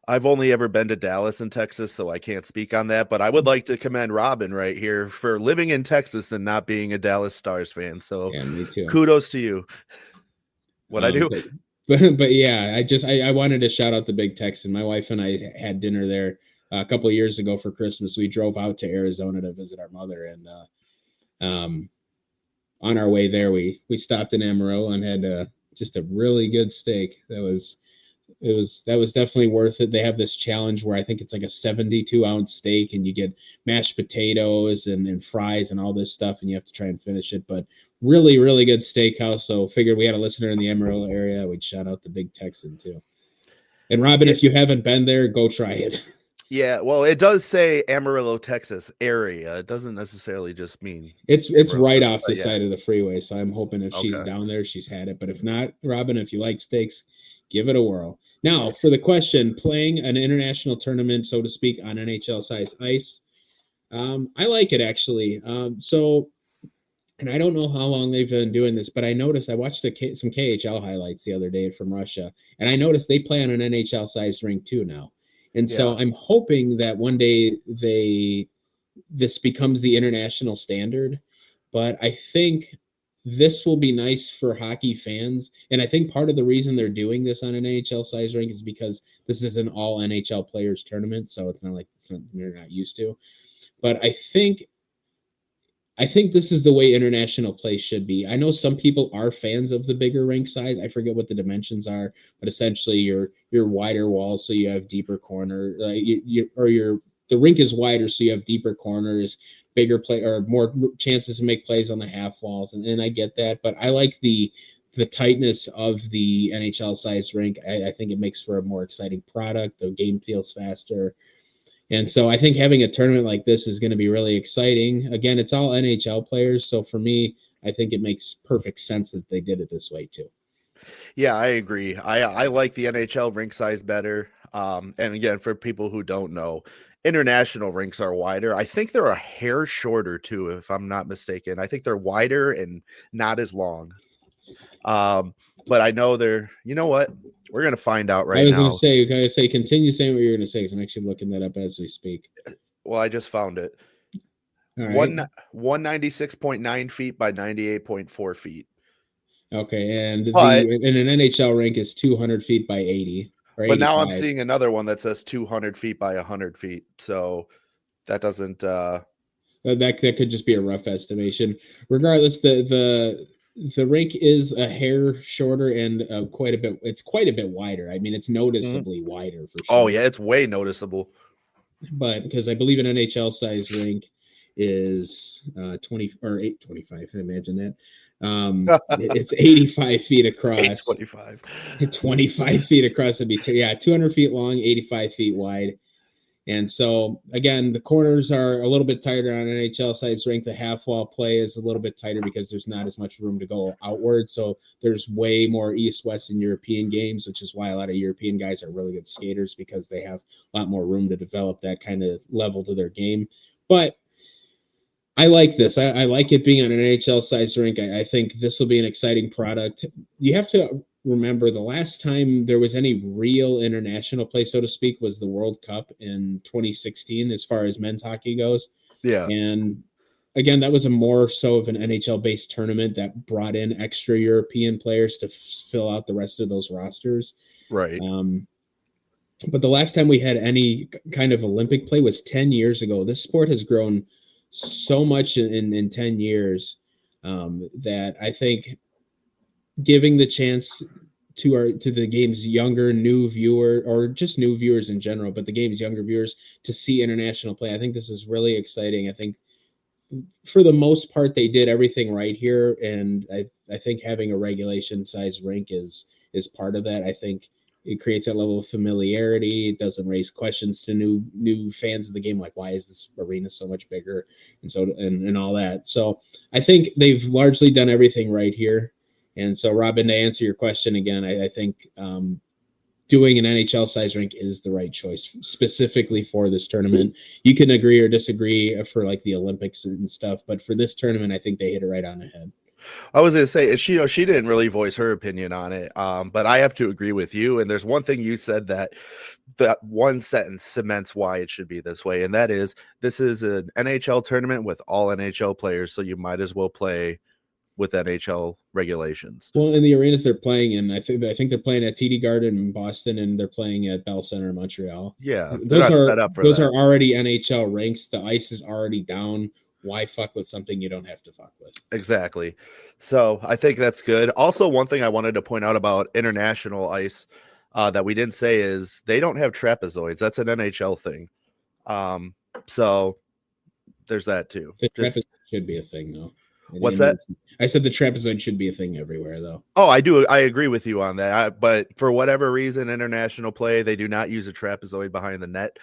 I've only ever been to Dallas in Texas, so I can't speak on that, but I would like to commend Robin right here for living in Texas and not being a Dallas Stars fan. So yeah, me too. Kudos to you. What I do. But yeah, I wanted to shout out the Big Texan. My wife and I had dinner there a couple of years ago for Christmas. We drove out to Arizona to visit our mother, and on our way there, we stopped in Amarillo and had just a really good steak. That was definitely worth it. They have this challenge where I think it's like a 72-ounce steak, and you get mashed potatoes and fries and all this stuff, and you have to try and finish it. But really, really good steakhouse. So figured we had a listener in the Amarillo area. We'd shout out the Big Texan too. And Robin, if you haven't been there, go try it. Yeah, well, it does say Amarillo, Texas area. It doesn't necessarily just mean it's right off the side of the freeway. So I'm hoping if she's down there, she's had it. But if not, Robin, if you like steaks, give it a whirl. Now, for the question, playing an international tournament, so to speak, on NHL-sized ice, I like it actually. And I don't know how long they've been doing this, but I noticed I watched some KHL highlights the other day from Russia, and I noticed they play on an NHL-sized rink too now. And so I'm hoping that one day this becomes the international standard. But I think this will be nice for hockey fans. And I think part of the reason they're doing this on an NHL-sized rink is because this is an all NHL players tournament, so it's not like you're not used to. But I think this is the way international play should be. I know some people are fans of the bigger rink size. I forget what the dimensions are, but essentially your wider walls, so you have deeper corner. The rink is wider, so you have deeper corners, bigger play or more chances to make plays on the half walls, and I get that. But I like the tightness of the NHL sized rink. I think it makes for a more exciting product. The game feels faster. And so I think having a tournament like this is going to be really exciting. Again, it's all NHL players. So for me, I think it makes perfect sense that they did it this way too. Yeah, I agree. I like the NHL rink size better. And again, for people who don't know, international rinks are wider. I think they're a hair shorter too, if I'm not mistaken. I think they're wider and not as long. But I know they're, you know what? We're going to find out right now. I was going to say, continue saying what you're going to say, because I'm actually looking that up as we speak. Well, I just found it. All right. 196.9 feet by 98.4 feet. Okay, and in an NHL rink is 200 feet by 80. But now I'm seeing another one that says 200 feet by 100 feet. So that doesn't. That could just be a rough estimation. Regardless, the rink is a hair shorter and quite a bit. It's quite a bit wider. I mean, it's noticeably wider for sure. Oh yeah, it's way noticeable. But because I believe an NHL size rink is 20 or 825. Imagine that. It's 85 feet across. 25 feet across would be 200 feet long, 85 feet wide. And so again, the corners are a little bit tighter on NHL size rink. The half wall play is a little bit tighter because there's not as much room to go outward. So there's way more East-West and European games, which is why a lot of European guys are really good skaters, because they have a lot more room to develop that kind of level to their game. But I like this. I like it being on an NHL-sized rink. I think this will be an exciting product. You have to remember the last time there was any real international play, so to speak, was the World Cup in 2016 as far as men's hockey goes. Yeah. And again, that was a more so of an NHL-based tournament that brought in extra European players to fill out the rest of those rosters. Right. But the last time we had any kind of Olympic play was 10 years ago. This sport has grown so much in 10 years that I think giving the chance to the game's younger new viewer, or just new viewers in general, but the game's younger viewers, to see international play, I think this is really exciting. I think for the most part they did everything right here, and I think having a regulation size rink is part of that. I think it creates that level of familiarity. It doesn't raise questions to new fans of the game, like, why is this arena so much bigger, and all that. So I think they've largely done everything right here. And so, Robin, to answer your question again, I think doing an NHL size rink is the right choice specifically for this tournament. You can agree or disagree for like the Olympics and stuff, but for this tournament, I think they hit it right on the head. I was going to say, she didn't really voice her opinion on it, but I have to agree with you. And there's one thing you said that one sentence cements why it should be this way, and that is, this is an NHL tournament with all NHL players, so you might as well play with NHL regulations. Well, in the arenas they're playing in, I think they're playing at TD Garden in Boston, and they're playing at Bell Center in Montreal. Yeah, those are already NHL rinks. The ice is already down. Why fuck with something you don't have to fuck with? Exactly. So I think that's good. Also, one thing I wanted to point out about international ice that we didn't say is they don't have trapezoids. That's an NHL thing. So there's that too. Trapezoid should be a thing, though. What's that? I said the trapezoid should be a thing everywhere, though. Oh, I do. I agree with you on that. But for whatever reason, international play, they do not use a trapezoid behind the net.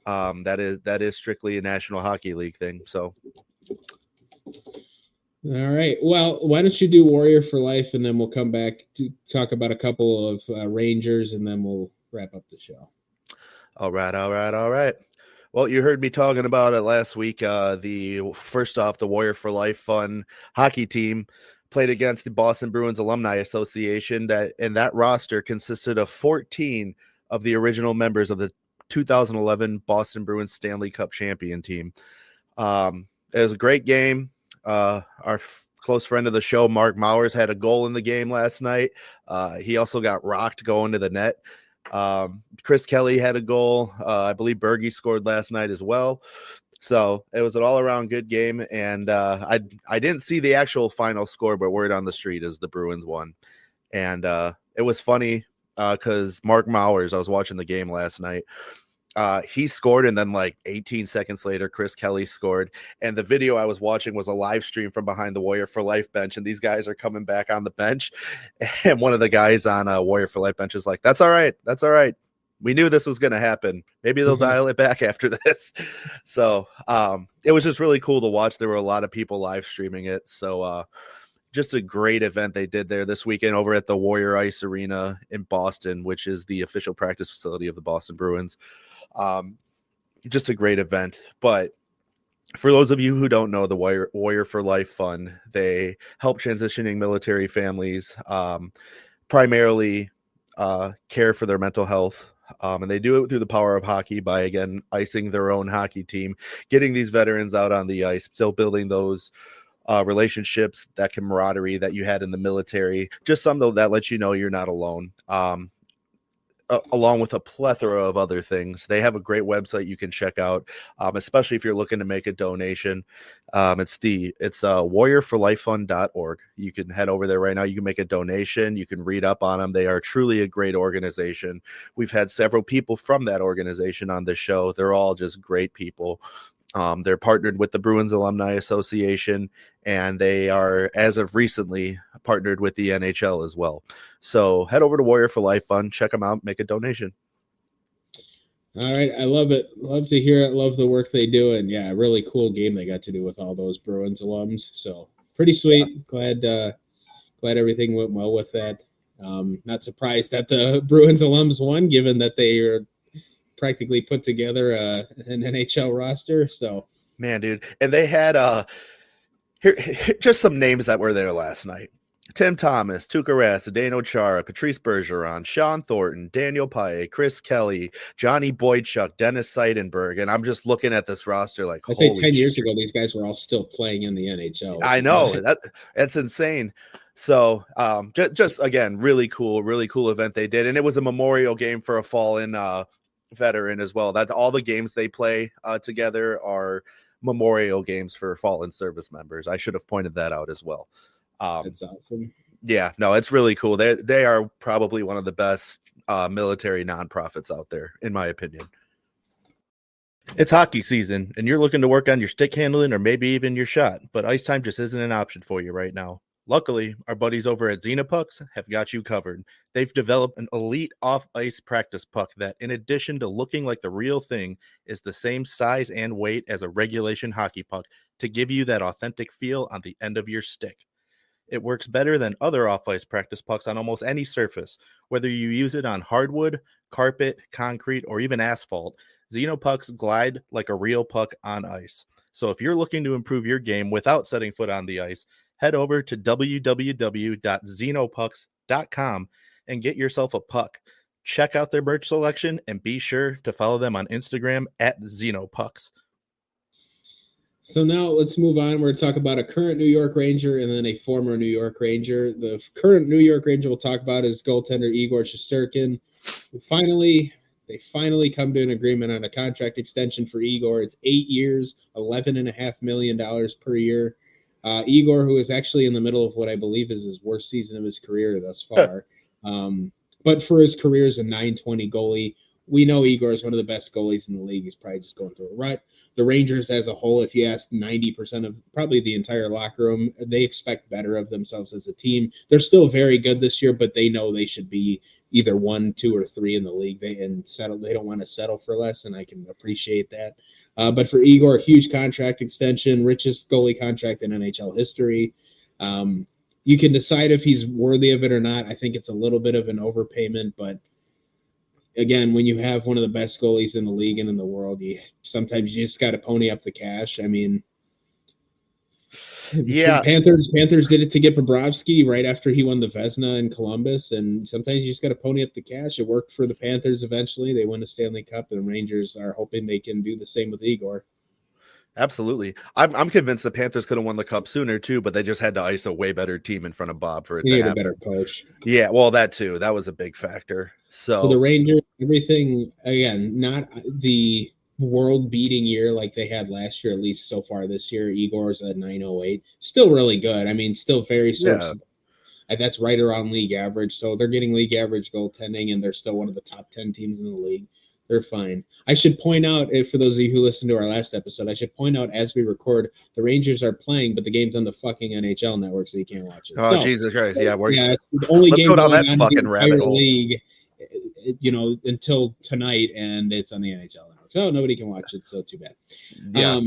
That is strictly a National Hockey League thing. So. All right. Well, why don't you do Warrior for Life, and then we'll come back to talk about a couple of Rangers, and then we'll wrap up the show. All right. Well, you heard me talking about it last week. The Warrior for Life fun hockey team played against the Boston Bruins Alumni Association. That roster consisted of 14 of the original members of the 2011 Boston Bruins Stanley Cup champion team. It was a great game. Our close friend of the show, Mark Mowers, had a goal in the game last night. He also got rocked going to the net. Chris Kelly had a goal. I believe Bergie scored last night as well. So it was an all-around good game. And I didn't see the actual final score, but word on the street is the Bruins won. And it was funny because Mark Mowers, I was watching the game last night. He scored, and then like 18 seconds later, Chris Kelly scored. And the video I was watching was a live stream from behind the Warrior for Life bench, and these guys are coming back on the bench. And one of the guys on Warrior for Life bench is like, "That's all right. we knew this was going to happen. Maybe they'll dial it back after this. So it was just really cool to watch. There were a lot of people live streaming it. So just a great event they did there this weekend over at the Warrior Ice Arena in Boston, which is the official practice facility of the Boston Bruins. Just a great event. But for those of you who don't know, the Warrior for Life Fund, they help transitioning military families primarily care for their mental health. And they do it through the power of hockey by, again, icing their own hockey team, getting these veterans out on the ice, still building those relationships, that camaraderie that you had in the military, just something that lets you know you're not alone. Along with a plethora of other things. They have a great website you can check out, especially if you're looking to make a donation. It's warriorforlifefund.org. You can head over there right now. You can make a donation. You can read up on them. They are truly a great organization. We've had several people from that organization on the show. They're all just great people. They're partnered with the Bruins Alumni Association, and they are, as of recently, partnered with the NHL as well. So head over to Warrior for Life Fund, check them out, make a donation. All right, I love it. Love to hear it. Love the work they do, and yeah, really cool game they got to do with all those Bruins alums. So pretty sweet. Yeah. Glad everything went well with that. Not surprised that the Bruins alums won, given that they are practically put together an NHL roster. So man, dude, and they had here just some names that were there last night: Tim Thomas, Tuukka Rask, Zdeno Chara, Patrice Bergeron, Sean Thornton, Daniel Pye, Chris Kelly, Johnny Boychuk, Dennis Seidenberg. And I'm just looking at this roster like, I say 10 years ago, these guys were all still playing in the NHL. I know that's insane. So just again, really cool event they did. And it was a memorial game for a fallen veteran as well. That all the games they play together are memorial games for fallen service members. I should have pointed that out as well. That's awesome. Yeah, no, it's really cool. They are probably one of the best military nonprofits out there, in my opinion. It's hockey season, and you're looking to work on your stick handling or maybe even your shot, but ice time just isn't an option for you right now. Luckily, our buddies over at Xenopucks have got you covered. They've developed an elite off-ice practice puck that, in addition to looking like the real thing, is the same size and weight as a regulation hockey puck to give you that authentic feel on the end of your stick. It works better than other off-ice practice pucks on almost any surface, whether you use it on hardwood, carpet, concrete, or even asphalt. Xenopucks glide like a real puck on ice. So if you're looking to improve your game without setting foot on the ice, head over to www.xenopucks.com and get yourself a puck. Check out their merch selection and be sure to follow them on Instagram at Xenopucks. So now let's move on. We're going to talk about a current New York Ranger and then a former New York Ranger. The current New York Ranger we'll talk about is goaltender Igor Shesterkin. They finally come to an agreement on a contract extension for Igor. It's 8 years, $11.5 million per year. Igor, who is actually in the middle of what I believe is his worst season of his career thus far. But for his career as a .920 goalie, we know Igor is one of the best goalies in the league. He's probably just going through a rut. The Rangers as a whole, if you ask 90% of probably the entire locker room, they expect better of themselves as a team. They're still very good this year, but they know they should be either 1, 2, or 3 in the league. They don't want to settle for less, and I can appreciate that. But for Igor, huge contract extension, richest goalie contract in NHL history. You can decide if he's worthy of it or not. I think it's a little bit of an overpayment, but again, when you have one of the best goalies in the league and in the world, sometimes you just got to pony up the cash. I mean, yeah, Panthers did it to get Bobrovsky right after he won the Vezina in Columbus, and sometimes you just got to pony up the cash. It worked for the Panthers eventually. They won the Stanley Cup, and the Rangers are hoping they can do the same with Igor. Absolutely. I'm convinced the Panthers could have won the cup sooner too, but they just had to ice a way better team in front of Bob for it to happen. A better coach. Yeah, well, that too. That was a big factor. So the Rangers, everything again, not the world-beating year like they had last year, at least so far this year. Igor's at .908, still really good. I mean, still very serviceable. Yeah. That's right around league average. So they're getting league average goaltending, and they're still one of the top 10 teams in the league. They're fine. I should point out, for those of you who listened to our last episode, I should point out as we record, the Rangers are playing, but the game's on the fucking NHL network, so you can't watch it. Oh, so, Jesus Christ. Yeah, it's the only game go down that on fucking in the rabbit hole. League. until tonight, and it's on the NHL Network. So nobody can watch it, so too bad. Yeah.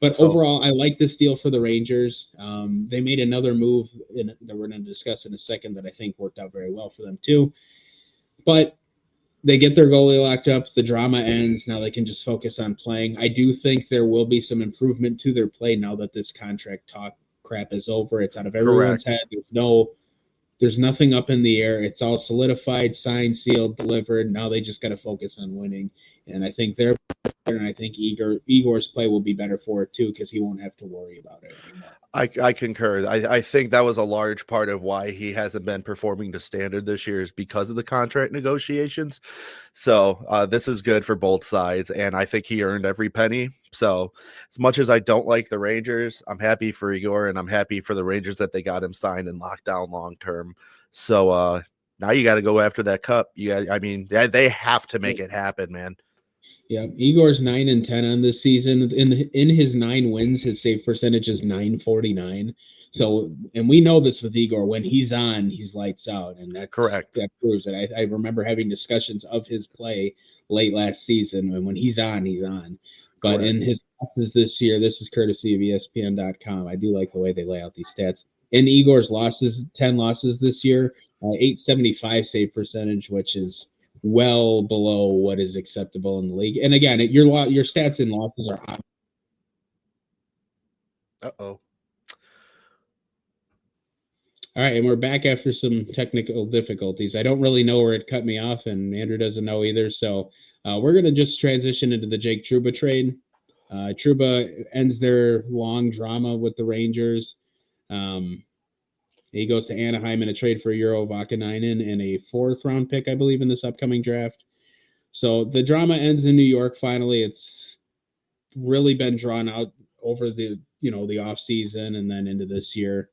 But overall, I like this deal for the Rangers. They made another move that we're going to discuss in a second that I think worked out very well for them too. But they get their goalie locked up. The drama ends. Now they can just focus on playing. I do think there will be some improvement to their play now that this contract talk crap is over. It's out of everyone's head. There's nothing up in the air. It's all solidified, signed, sealed, delivered. Now they just got to focus on winning. And I think I think Igor's play will be better for it too, because he won't have to worry about it anymore. I concur. I think that was a large part of why he hasn't been performing to standard this year, is because of the contract negotiations. So this is good for both sides, and I think he earned every penny. So as much as I don't like the Rangers, I'm happy for Igor, and I'm happy for the Rangers that they got him signed and locked down long term. So now you got to go after that cup. They have to make it happen, man. Yeah, Igor's 9-10 on this season. In his 9 wins, his save percentage is .949. So, and we know this with Igor. When he's on, he's lights out, and that's correct. That proves it. I remember having discussions of his play late last season, and when he's on, he's on. But correct. In his losses this year, this is courtesy of ESPN.com. I do like the way they lay out these stats. In Igor's 10 losses this year, .875 save percentage, which is well below what is acceptable in the league. And again, your stats and losses are high. Uh-oh. All right, and we're back after some technical difficulties. I don't really know where it cut me off, and Andrew doesn't know either. So we're going to just transition into the Jake Trouba trade. Trouba ends their long drama with the Rangers. He goes to Anaheim in a trade for Euro Vakanainen and a 4th-round pick, I believe, in this upcoming draft. So the drama ends in New York. Finally, it's really been drawn out over the offseason and then into this year.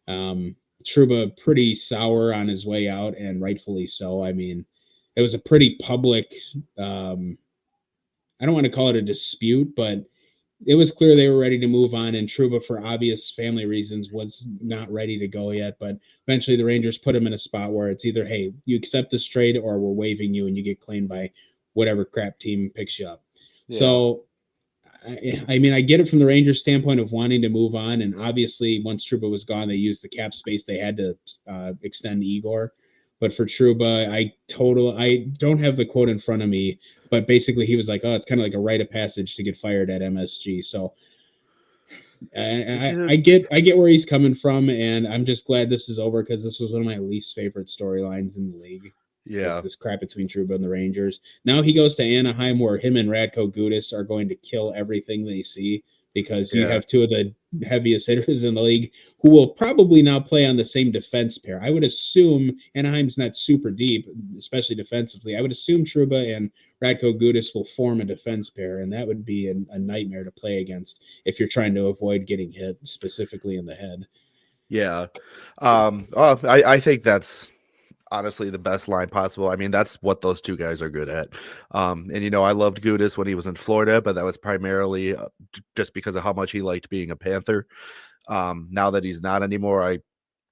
Trouba pretty sour on his way out, and rightfully so. I mean, it was a pretty public. I don't want to call it a dispute, but it was clear they were ready to move on, and Trouba, for obvious family reasons, was not ready to go yet. But eventually the Rangers put him in a spot where it's either, hey, you accept this trade or we're waiving you and you get claimed by whatever crap team picks you up. Yeah. So, I mean, I get it from the Rangers' standpoint of wanting to move on. And obviously, once Trouba was gone, they used the cap space they had to extend Igor. But for Trouba, I don't have the quote in front of me, but basically he was like, oh, it's kind of like a rite of passage to get fired at MSG. So I get where he's coming from, and I'm just glad this is over, because this was one of my least favorite storylines in the league. Yeah. This crap between Trouba and the Rangers. Now he goes to Anaheim, where him and Radko Gudas are going to kill everything they see, because you have 2 of the heaviest hitters in the league who will probably now play on the same defense pair. I would assume Anaheim's not super deep, especially defensively. I would assume Trouba and Radko Gudas will form a defense pair, and that would be a nightmare to play against if you're trying to avoid getting hit specifically in the head. Yeah. I think that's honestly the best line possible. I mean, that's what those 2 guys are good at. And I loved Gudas when he was in Florida, but that was primarily just because of how much he liked being a Panther. Now that he's not anymore, I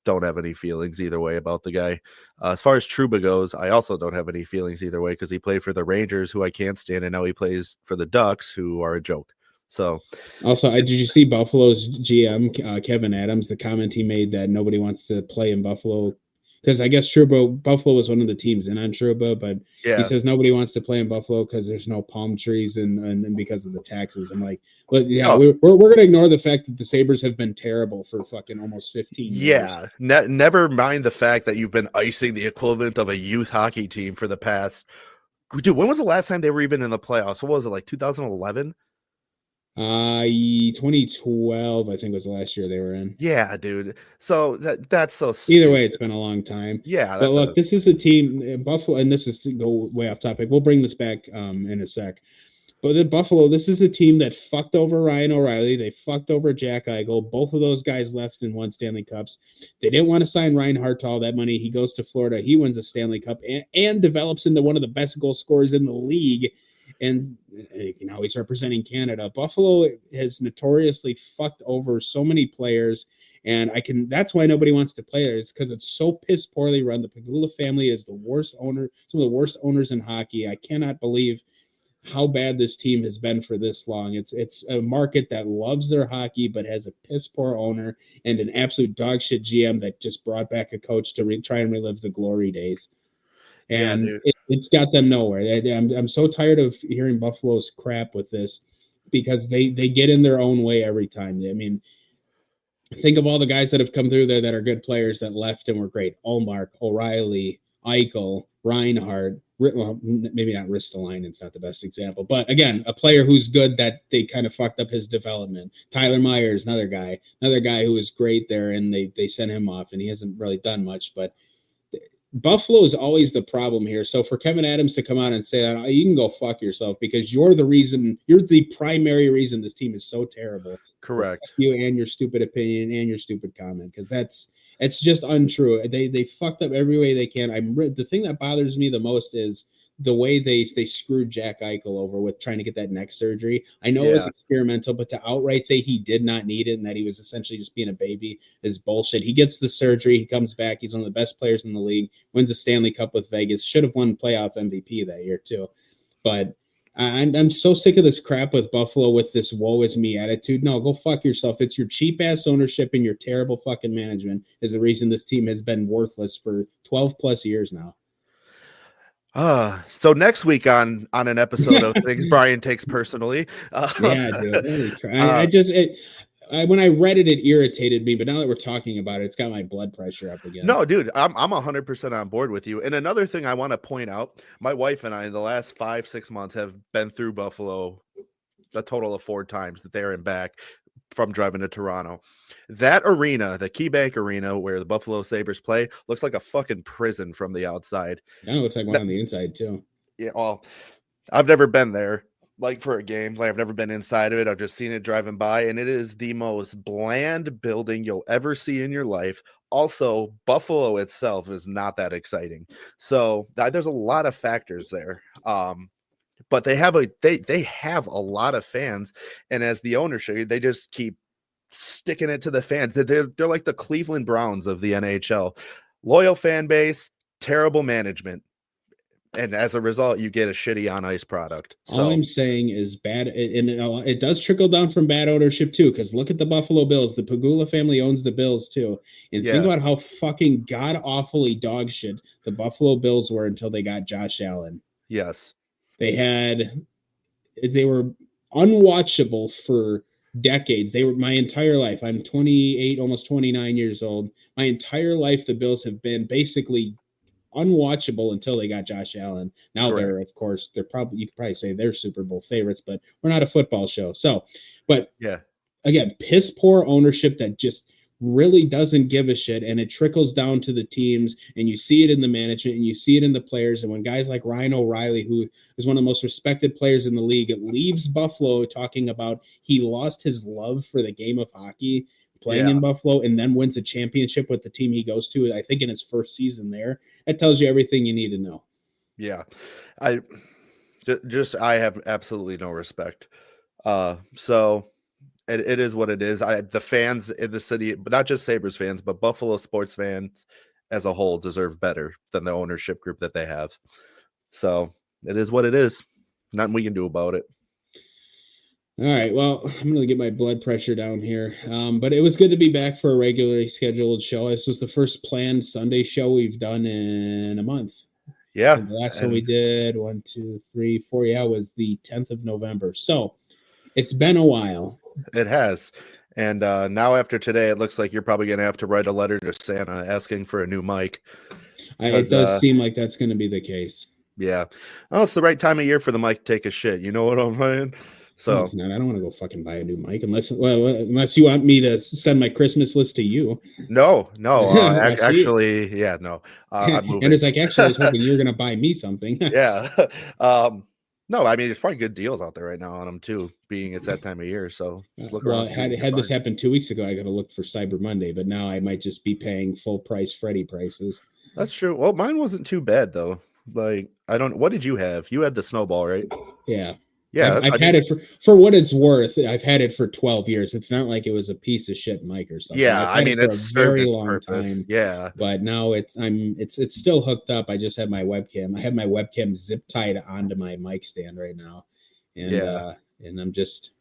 don't have any feelings either way about the guy. As far as Trouba goes, I also don't have any feelings either way, because he played for the Rangers, who I can't stand, and now he plays for the Ducks, who are a joke. So, also, did you see Buffalo's GM, Kevin Adams, the comment he made that nobody wants to play in Buffalo? Because I guess Buffalo was one of the teams in on Trouba, but he says nobody wants to play in Buffalo because there's no palm trees and because of the taxes. I'm like, but yeah, we're going to ignore the fact that the Sabres have been terrible for fucking almost 15 years. Yeah, never mind the fact that you've been icing the equivalent of a youth hockey team for the past. Dude, when was the last time they were even in the playoffs? What was it, like 2011? 2012, I think, was the last year they were in. Yeah, dude. So that's so stupid. Either way, it's been a long time. Yeah, but look, this is a team, Buffalo, and this is to go way off topic. We'll bring this back in a sec. But in Buffalo, this is a team that fucked over Ryan O'Reilly. They fucked over Jack Eichel. Both of those guys left and won Stanley Cups. They didn't want to sign Reinhart to all that money. He goes to Florida. He wins a Stanley Cup and develops into one of the best goal scorers in the league. And he's representing Canada. Buffalo has notoriously fucked over so many players, And that's why nobody wants to play there. It's because it's so piss poorly run. The Pegula family is the worst owner, some of the worst owners in hockey. I cannot believe how bad this team has been for this long. It's a market that loves their hockey, but has a piss poor owner and an absolute dog shit GM that just brought back a coach to try and relive the glory days. And it's got them nowhere. I'm so tired of hearing Buffalo's crap with this because they get in their own way every time. I mean, think of all the guys that have come through there that are good players that left and were great. Olmark, O'Reilly, Eichel, Reinhardt, well, maybe not Ristolainen, it's not the best example. But again, a player who's good that they kind of fucked up his development. Tyler Myers, another guy who was great there, and they sent him off, and he hasn't really done much. But Buffalo is always the problem here. So for Kevin Adams to come out and say that, you can go fuck yourself because you're the primary reason this team is so terrible. Correct. You and your stupid opinion and your stupid comment, because it's just untrue. They fucked up every way they can. The thing that bothers me the most is the way they screwed Jack Eichel over with trying to get that neck surgery. I know it was experimental, but to outright say he did not need it and that he was essentially just being a baby is bullshit. He gets the surgery. He comes back. He's one of the best players in the league, wins a Stanley Cup with Vegas, should have won playoff MVP that year too. But I'm so sick of this crap with Buffalo with this woe is me attitude. No, go fuck yourself. It's your cheap ass ownership and your terrible fucking management is the reason this team has been worthless for 12 plus years now. So next week on an episode of Things Brian Takes Personally. Yeah, dude. When I read it, it irritated me. But now that we're talking about it, it's got my blood pressure up again. No, dude, I'm 100% on board with you. And another thing I want to point out, my wife and I, in the last 5-6 months, have been through Buffalo a total of 4 times there and back from driving to Toronto. That arena, the KeyBank Arena where the Buffalo Sabres play, looks like a fucking prison from the outside. It looks like one on the inside too. Yeah, well, I've never been there like for a game. Like I've never been inside of it. I've just seen it driving by, and it is the most bland building you'll ever see in your life. Also, Buffalo itself is not that exciting. So there's a lot of factors there. But they have a lot of fans, and as the ownership, they just keep sticking it to the fans. They're like the Cleveland Browns of the NHL. Loyal fan base, terrible management, and as a result, you get a shitty on ice product. So all I'm saying is bad, and it does trickle down from bad ownership too. Because look at the Buffalo Bills. The Pegula family owns the Bills too, and think about how fucking god awfully dog shit the Buffalo Bills were until they got Josh Allen. Yes. They were unwatchable for decades. They were my entire life. I'm 28, almost 29 years old. My entire life, the Bills have been basically unwatchable until they got Josh Allen. Now they're probably, you could probably say they're Super Bowl favorites, but we're not a football show. So, but yeah, again, piss poor ownership that just really doesn't give a shit, and it trickles down to the teams, and you see it in the management and you see it in the players. And when guys like Ryan O'Reilly, who is one of the most respected players in the league, it leaves Buffalo talking about he lost his love for the game of hockey playing in Buffalo, and then wins a championship with the team he goes to, I think in his first season there. That tells you everything you need to know. Yeah. I have absolutely no respect. So it is what it is. The fans in the city, but not just Sabres fans, but Buffalo sports fans as a whole deserve better than the ownership group that they have. So it is what it is. Nothing we can do about it. All right. Well, I'm going to get my blood pressure down here. But it was good to be back for a regularly scheduled show. This was the first planned Sunday show we've done in a month. Yeah. And the last one we did, 1, 2, 3, 4. Yeah, was the 10th of November. So it's been a while. It has. And now after today, it looks like you're probably going to have to write a letter to Santa asking for a new mic. It does seem like that's going to be the case. Yeah. Well, it's the right time of year for the mic to take a shit. You know what I'm saying? So no, it's not. I don't want to go fucking buy a new mic unless you want me to send my Christmas list to you. No. Actually, yeah, no. I'm moving. And it's like, actually, I was hoping you were going to buy me something. Yeah. No, I mean, there's probably good deals out there right now on them too, being it's that time of year. So just look around. Had this happened 2 weeks ago, I got to look for Cyber Monday, but now I might just be paying full price Freddy prices. That's true. Well, mine wasn't too bad though. Like, what did you have? You had the Snowball, right? Yeah. Yeah, I've had it for what it's worth. I've had it for 12 years. It's not like it was a piece of shit mic or something. Yeah, I've had it for it's a very its long purpose. time. Yeah, but now it's still hooked up. I just have my webcam. I have my webcam zip tied onto my mic stand right now, and and I'm just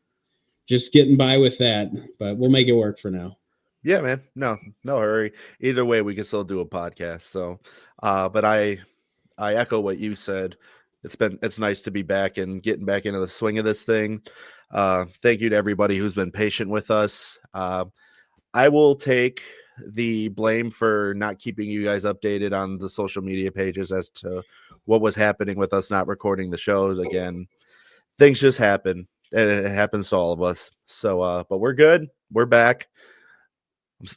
getting by with that. But we'll make it work for now. Yeah, man. No hurry. Either way, we can still do a podcast. So, but I echo what you said. It's nice to be back and getting back into the swing of this thing. Thank you to everybody who's been patient with us. I will take the blame for not keeping you guys updated on the social media pages as to what was happening with us not recording the shows again. Things just happen, and it happens to all of us. So, but we're good. We're back.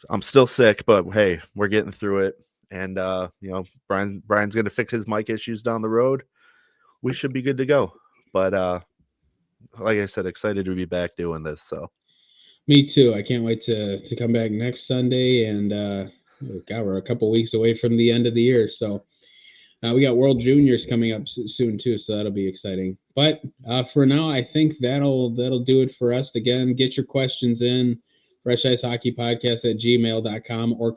I'm still sick, but hey, we're getting through it. And Brian's going to fix his mic issues down the road. We should be good to go. But like I said, excited to be back doing this. So me too. I can't wait to come back next Sunday. And God, we're a couple weeks away from the end of the year. So we got World Juniors coming up soon too, so that'll be exciting. But for now, I think that'll do it for us. Again, get your questions in. freshicehockeypodcast@gmail.com or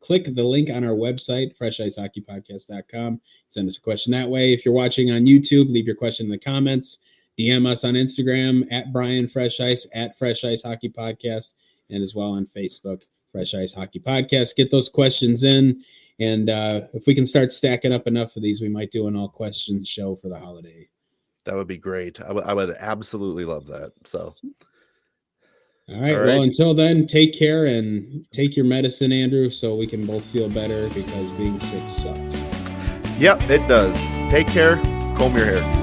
click the link on our website, freshicehockeypodcast.com. Send us a question that way. If you're watching on YouTube, leave your question in the comments. DM us on Instagram @BrianFreshIce, @FreshIceHockeyPodcast, and as well on Facebook, Fresh Ice Hockey Podcast. Get those questions in, and if we can start stacking up enough of these, we might do an all-question show for the holiday. That would be great. I would absolutely love that. So... All right. Well, until then, take care and take your medicine, Andrew, so we can both feel better because being sick sucks. Yep, it does. Take care. Comb your hair.